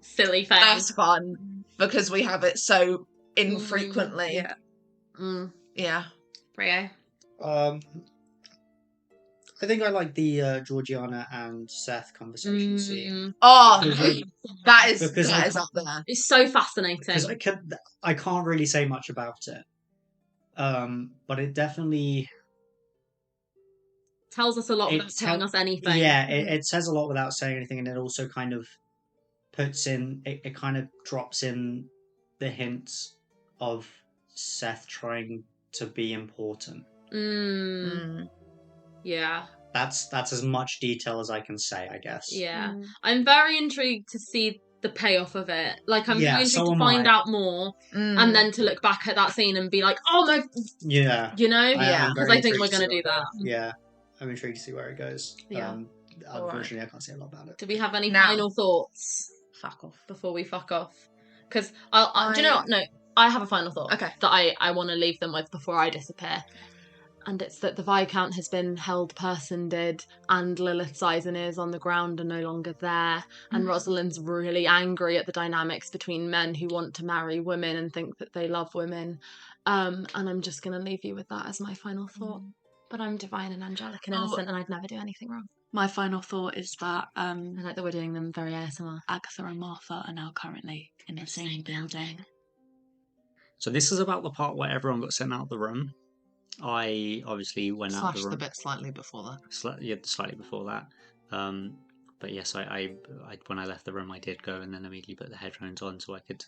silly face. That's fun because we have it so infrequently. Yeah. Brio. I think I like the Georgiana and Seth conversation scene. Oh, that is up there. It's so fascinating. I can't really say much about it, but it definitely tells us a lot without telling us anything. Yeah, it says a lot without saying anything, and it also kind of puts in. It kind of drops in the hints of Seth trying to be important. Yeah. That's as much detail as I can say, I guess. Yeah. I'm very intrigued to see the payoff of it. I'm very intrigued to find out more and then to look back at that scene and be like, oh my... Yeah. Because I think we're going to do that. Yeah. I'm intrigued to see where it goes. Yeah. Unfortunately, I can't say a lot about it. Do we have any final thoughts? Fuck off. Before we fuck off. Because do you know what? No, I have a final thought. Okay. That I want to leave them with before I disappear. And it's that the Viscount has been held personed, and Lilith's eyes and ears on the ground are no longer there. And Rosalind's really angry at the dynamics between men who want to marry women and think that they love women. And I'm just going to leave you with that as my final thought. But I'm divine and angelic and innocent, and I'd never do anything wrong. My final thought is that I like that we're doing them very ASMR. Agatha and Martha are now currently in the same building. So this is about the part where everyone got sent out of the room. I obviously went out of the room. The bit slightly before that. Slightly before that. But yes, I when I left the room, I did go and then immediately put the headphones on so I could,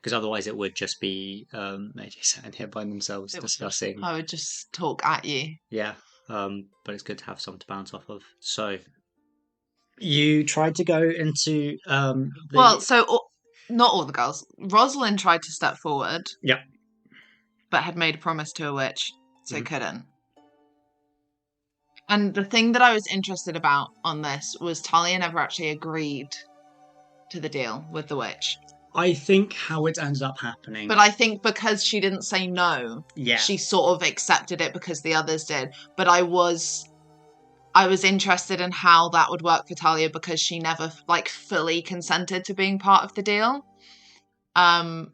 because otherwise it would just be Maijai sitting here by themselves discussing. I would just talk at you. Yeah. but it's good to have some to bounce off of. So You tried to go into Well, so not all the girls. Rosalind tried to step forward. Yep. But had made a promise to a witch, so Mhm. couldn't. And the thing that I was interested about on this was Talia never actually agreed to the deal with the witch. I think how it ends up happening. But I think because she didn't say no, she sort of accepted it because the others did. But I was interested in how that would work for Talia because she never like fully consented to being part of the deal. I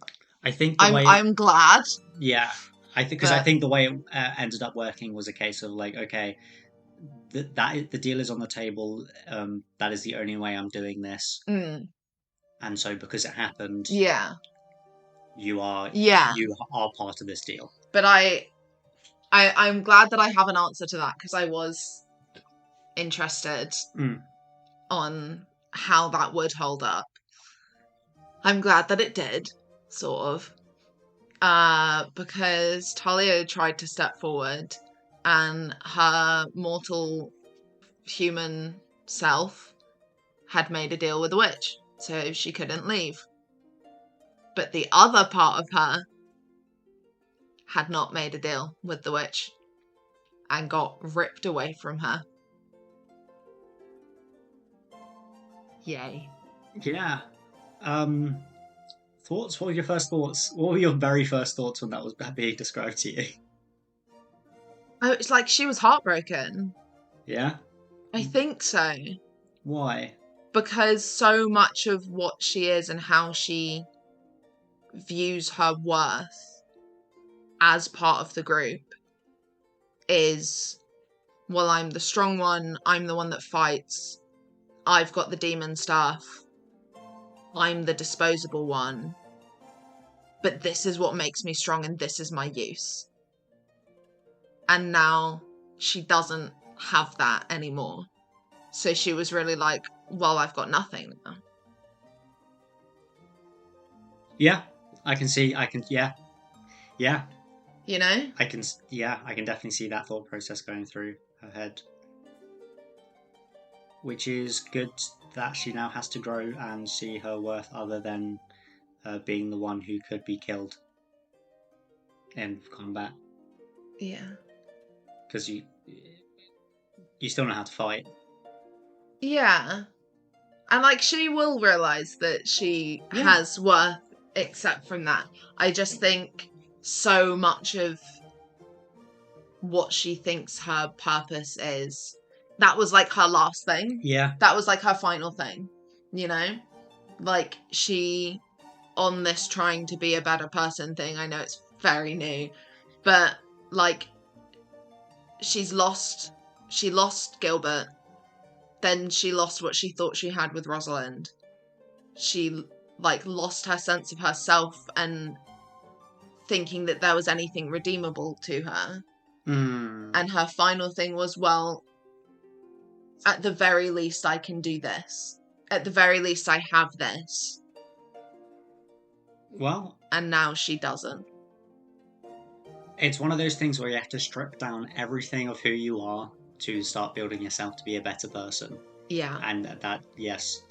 think I'm glad. Yeah, I think I think the way it ended up working was a case of like, okay, the deal is on the table. That is the only way I'm doing this. And so because it happened, you are part of this deal. But I'm glad that I have an answer to that because I was interested on how that would hold up. I'm glad that it did, sort of. Because Talia tried to step forward and her mortal human self had made a deal with the witch, so she couldn't leave. But the other part of her had not made a deal with the witch and got ripped away from her. Yay. Yeah. Thoughts? What were your first thoughts? What were your very first thoughts when that was being described to you? Oh, it's like she was heartbroken. Yeah? I think so. Why? Because so much of what she is and how she views her worth as part of the group is, well, I'm the strong one, I'm the one that fights, I've got the demon stuff, I'm the disposable one, but this is what makes me strong and this is my use. And now she doesn't have that anymore. So she was really like, well, I've got nothing now. Yeah, yeah. You know? I can definitely see that thought process going through her head. Which is good that she now has to grow and see her worth other than being the one who could be killed in combat. Yeah. Because you still know how to fight. Yeah. And like she will realise that she has worth except from that. I just think so much of what she thinks her purpose is, that was like her last thing. Yeah. That was like her final thing, you know? Like she, on this trying to be a better person thing, I know it's very new, but like she lost Gilbert, then she lost what she thought she had with Rosalind. She like lost her sense of herself and thinking that there was anything redeemable to her. And her final thing was, well, at the very least I can do this. At the very least I have this. Well, and now she doesn't. It's one of those things where you have to strip down everything of who you are to start building yourself to be a better person. Yeah. And that, yes.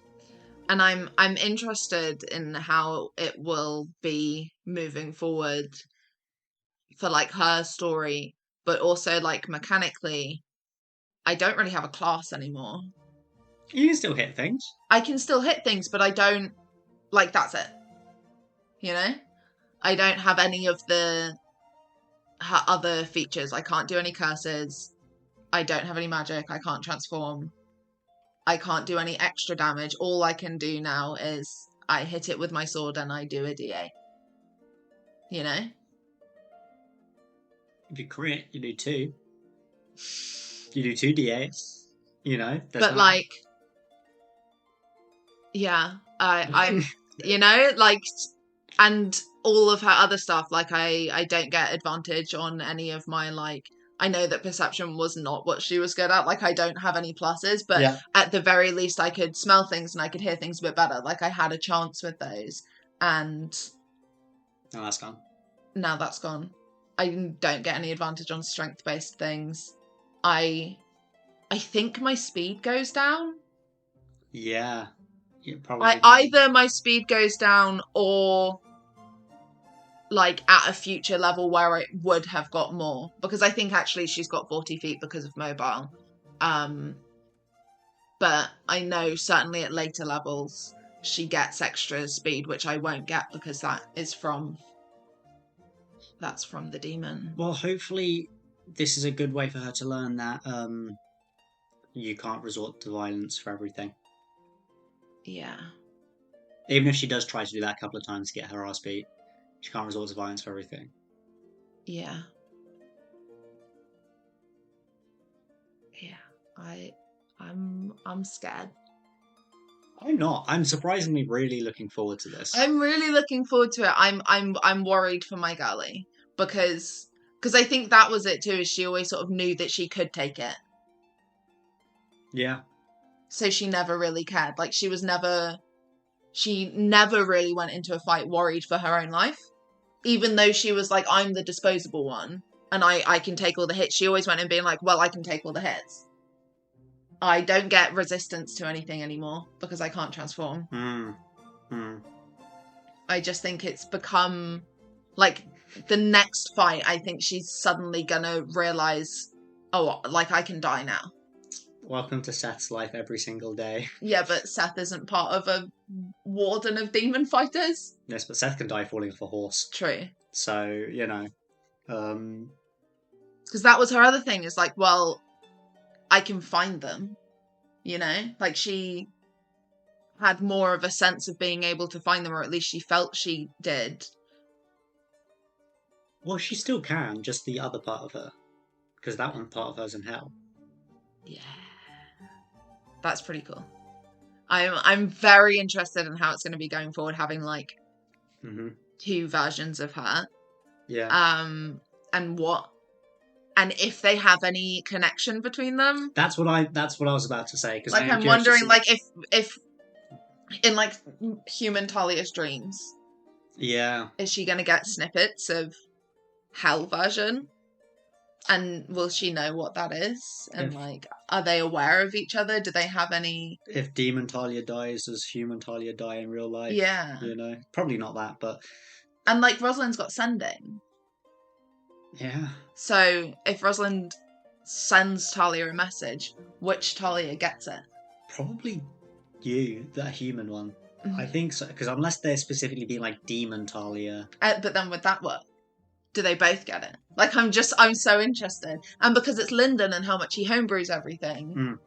And I'm interested in how it will be moving forward for like her story, but also like mechanically, I don't really have a class anymore. You can still hit things. I can still hit things, but I don't, like, that's it. You know? I don't have any of her other features. I can't do any curses. I don't have any magic. I can't transform. I can't do any extra damage. All I can do now is I hit it with my sword and I do a DA. You know? If you crit, you do 2. You do 2 DAs. You know? But like, yeah, I'm, you know, like, and all of her other stuff, like I don't get advantage on any of my, like, I know that perception was not what she was good at, like I don't have any pluses, but at the very least I could smell things and I could hear things a bit better, like I had a chance with those, and now that's gone. Now that's gone. I don't get any advantage on strength-based things. I think my speed goes down. Yeah, probably. Either my speed goes down or like at a future level where it would have got more, because I think actually she's got 40 feet because of mobile. But I know certainly at later levels she gets extra speed, which I won't get because that's from the demon. Well, hopefully this is a good way for her to learn that you can't resort to violence for everything. Yeah. Even if she does try to do that a couple of times to get her ass beat, she can't resort to violence for everything. Yeah. Yeah. I'm scared. I'm not. I'm surprisingly really looking forward to this. I'm really looking forward to it. I'm worried for my girlie because I think that was it too, is she always sort of knew that she could take it. Yeah. So she never really cared. Like she never really went into a fight worried for her own life. Even though she was like, I'm the disposable one and I can take all the hits. She always went in being like, well, I can take all the hits. I don't get resistance to anything anymore because I can't transform. I just think it's become like the next fight. I think she's suddenly gonna realize, oh, like I can die now. Welcome to Seth's life every single day. Yeah, but Seth isn't part of a warden of demon fighters. Yes, but Seth can die falling off a horse. True. So, you know. Because that was her other thing, is like, well, I can find them. You know? Like she had more of a sense of being able to find them, or at least she felt she did. Well, she still can, just the other part of her. Because that one part of her's in hell. Yeah. That's pretty cool. I'm very interested in how it's going to be going forward, having like two versions of her. Yeah. And if they have any connection between them. That's what I was about to say. Like I'm wondering, like if in like human Talia's dreams. Yeah. Is she going to get snippets of hell version? And will she know what that is? And like, are they aware of each other? Do they have any... If demon Talia dies, does human Talia die in real life? Yeah. You know? Probably not that, but... And like, Rosalind's got sending. Yeah. So, if Rosalind sends Talia a message, which Talia gets it? Probably you, that human one. I think so, because unless they're specifically being like demon Talia... but then would that work? Do they both get it? Like, I'm so interested. And because it's Lyndon and how much he homebrews everything,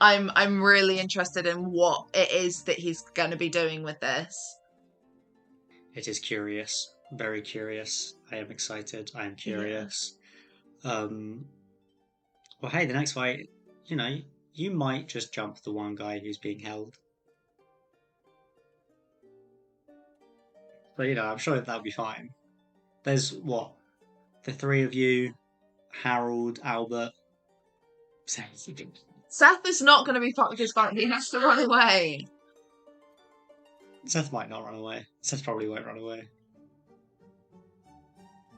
I'm really interested in what it is that he's going to be doing with this. It is curious. Very curious. I am excited. I am curious. Yeah. Well, hey, the next fight, you know, you might just jump the one guy who's being held. So, you know, I'm sure that'll be fine. There's, what, the three of you, Harold, Albert, Seth. Seth is not going to be part of this fight. He has to run away. Seth might not run away. Seth probably won't run away.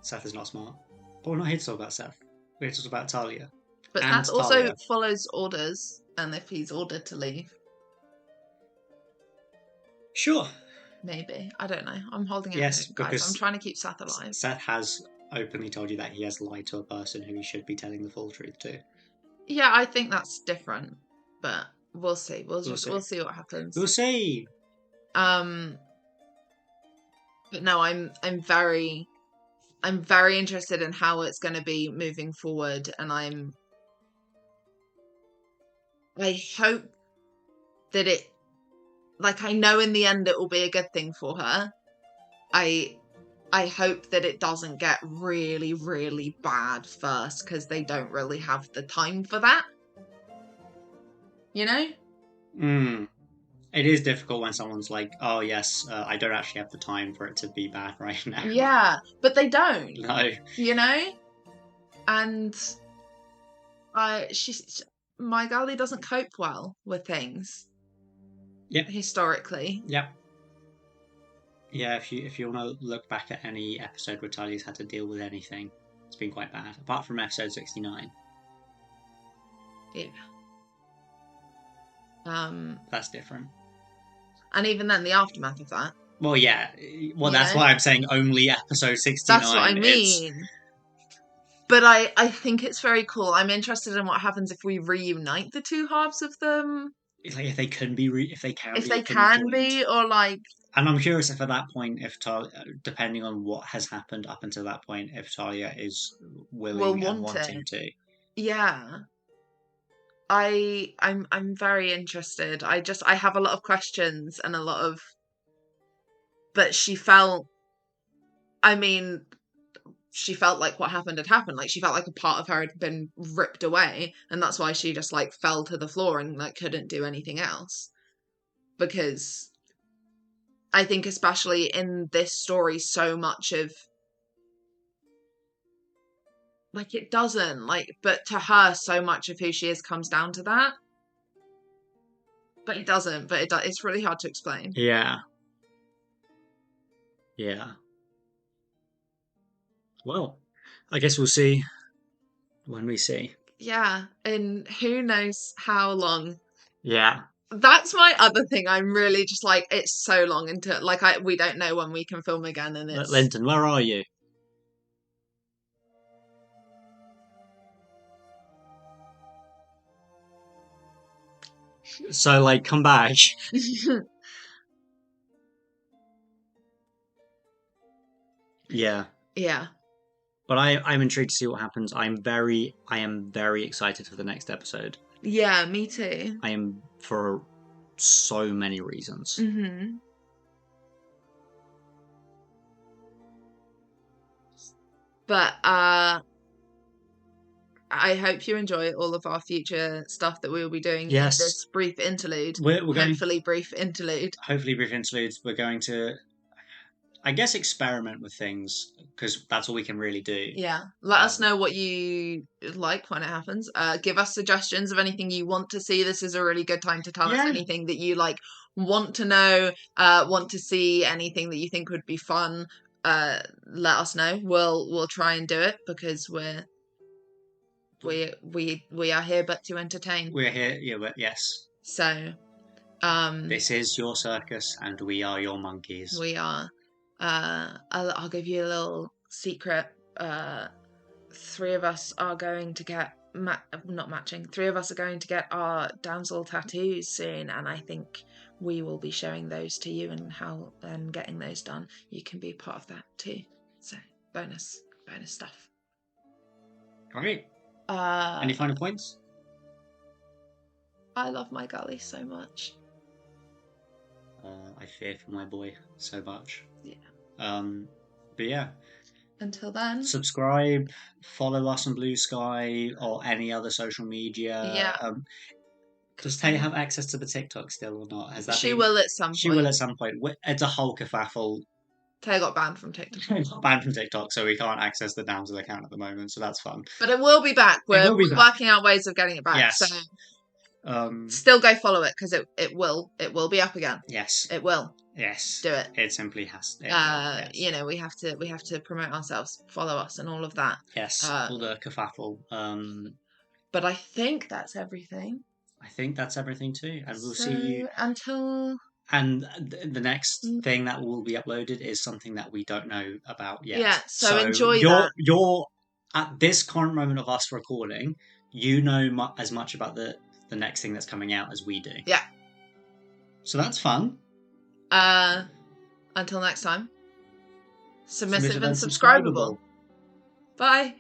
Seth is not smart. But we're not here to talk about Seth. We're here to talk about Talia. But Seth also follows orders, and if he's ordered to leave. Sure. Maybe. I don't know. I'm holding it. Yes, guys. I'm trying to keep Seth alive. Seth has openly told you that he has lied to a person who he should be telling the full truth to. Yeah, I think that's different, but we'll see. We'll see what happens. We'll see. But no, I'm very interested in how it's going to be moving forward, and I hope that it, like, I know in the end it will be a good thing for her. I hope that it doesn't get really, really bad first, because they don't really have the time for that. You know? It is difficult when someone's like, oh yes, I don't actually have the time for it to be bad right now. Yeah, but they don't. No. You know? And my girlie doesn't cope well with things. Yep. Historically. Yep. Yeah, if you want to look back at any episode where Talia's had to deal with anything, it's been quite bad. Apart from episode 69. Yeah. That's different. And even then, the aftermath of that. Well, yeah. Well, that's why I'm saying only episode 69. That's what I mean. But I think it's very cool. I'm interested in what happens if we reunite the two halves of them. Like if they can be, if they can be, or like. And I'm curious if at that point, if Talia, depending on what has happened up until that point, if Talia is willing and wanting to. Yeah. I'm very interested. I have a lot of questions and a lot of. But she felt like what happened had happened. Like she felt like a part of her had been ripped away, and that's why she just like fell to the floor and like couldn't do anything else. Because I think especially in this story, so much of like it doesn't like, but to her, so much of who she is comes down to that. But it doesn't. But it's really hard to explain. Yeah. Yeah. Well, I guess we'll see when we see. Yeah, and who knows how long. Yeah. That's my other thing. I'm really just like, it's so long until like we don't know when we can film again, and it's Lyndon, where are you? So like, come back. Yeah. Yeah. But I'm intrigued to see what happens. I am very excited for the next episode. Yeah, me too. I am for so many reasons. Mm-hmm. But I hope you enjoy all of our future stuff that we will be doing in this brief interlude. Hopefully brief interlude. Hopefully brief interludes. We're going to, I guess, experiment with things, because that's all we can really do. Yeah. Let us know what you like when it happens. Give us suggestions of anything you want to see. This is a really good time to tell us anything that you like, want to know, want to see, anything that you think would be fun. Let us know. We'll try and do it, because we are here but to entertain. We're here, but yes. So, this is your circus, and we are your monkeys. We are. I'll give you a little secret. 3 of us are going to get not matching. 3 of us are going to get our damsel tattoos soon, and I think we will be showing those to you and getting those done. You can be part of that too. So bonus stuff. Great. Any final points? I love my gully so much. I fear for my boy so much. Yeah. But yeah. Until then. Subscribe, follow us on Blue Sky or any other social media. Yeah. Does Taya have access to the TikTok still or not? She will at some point. She will at some point. It's a whole kerfuffle. Taya got banned from TikTok. Banned from TikTok, so we can't access the Damsel account at the moment, so that's fun. But it will be back. We're working out ways of getting it back. Yes. So still go follow it, because it will be up again. Yes. It will. Yes. Do it. It simply has. Yes. You know, we have to promote ourselves, follow us, and all of that. Yes. All the kerfuffle. But I think that's everything. I think that's everything too, and we'll see you until. And the next thing that will be uploaded is something that we don't know about yet. Yeah, so enjoy that. You're at this current moment of us recording, you know as much about the next thing that's coming out as we do. Yeah. So that's fun. Until next time. Submissive and subscribable. Bye.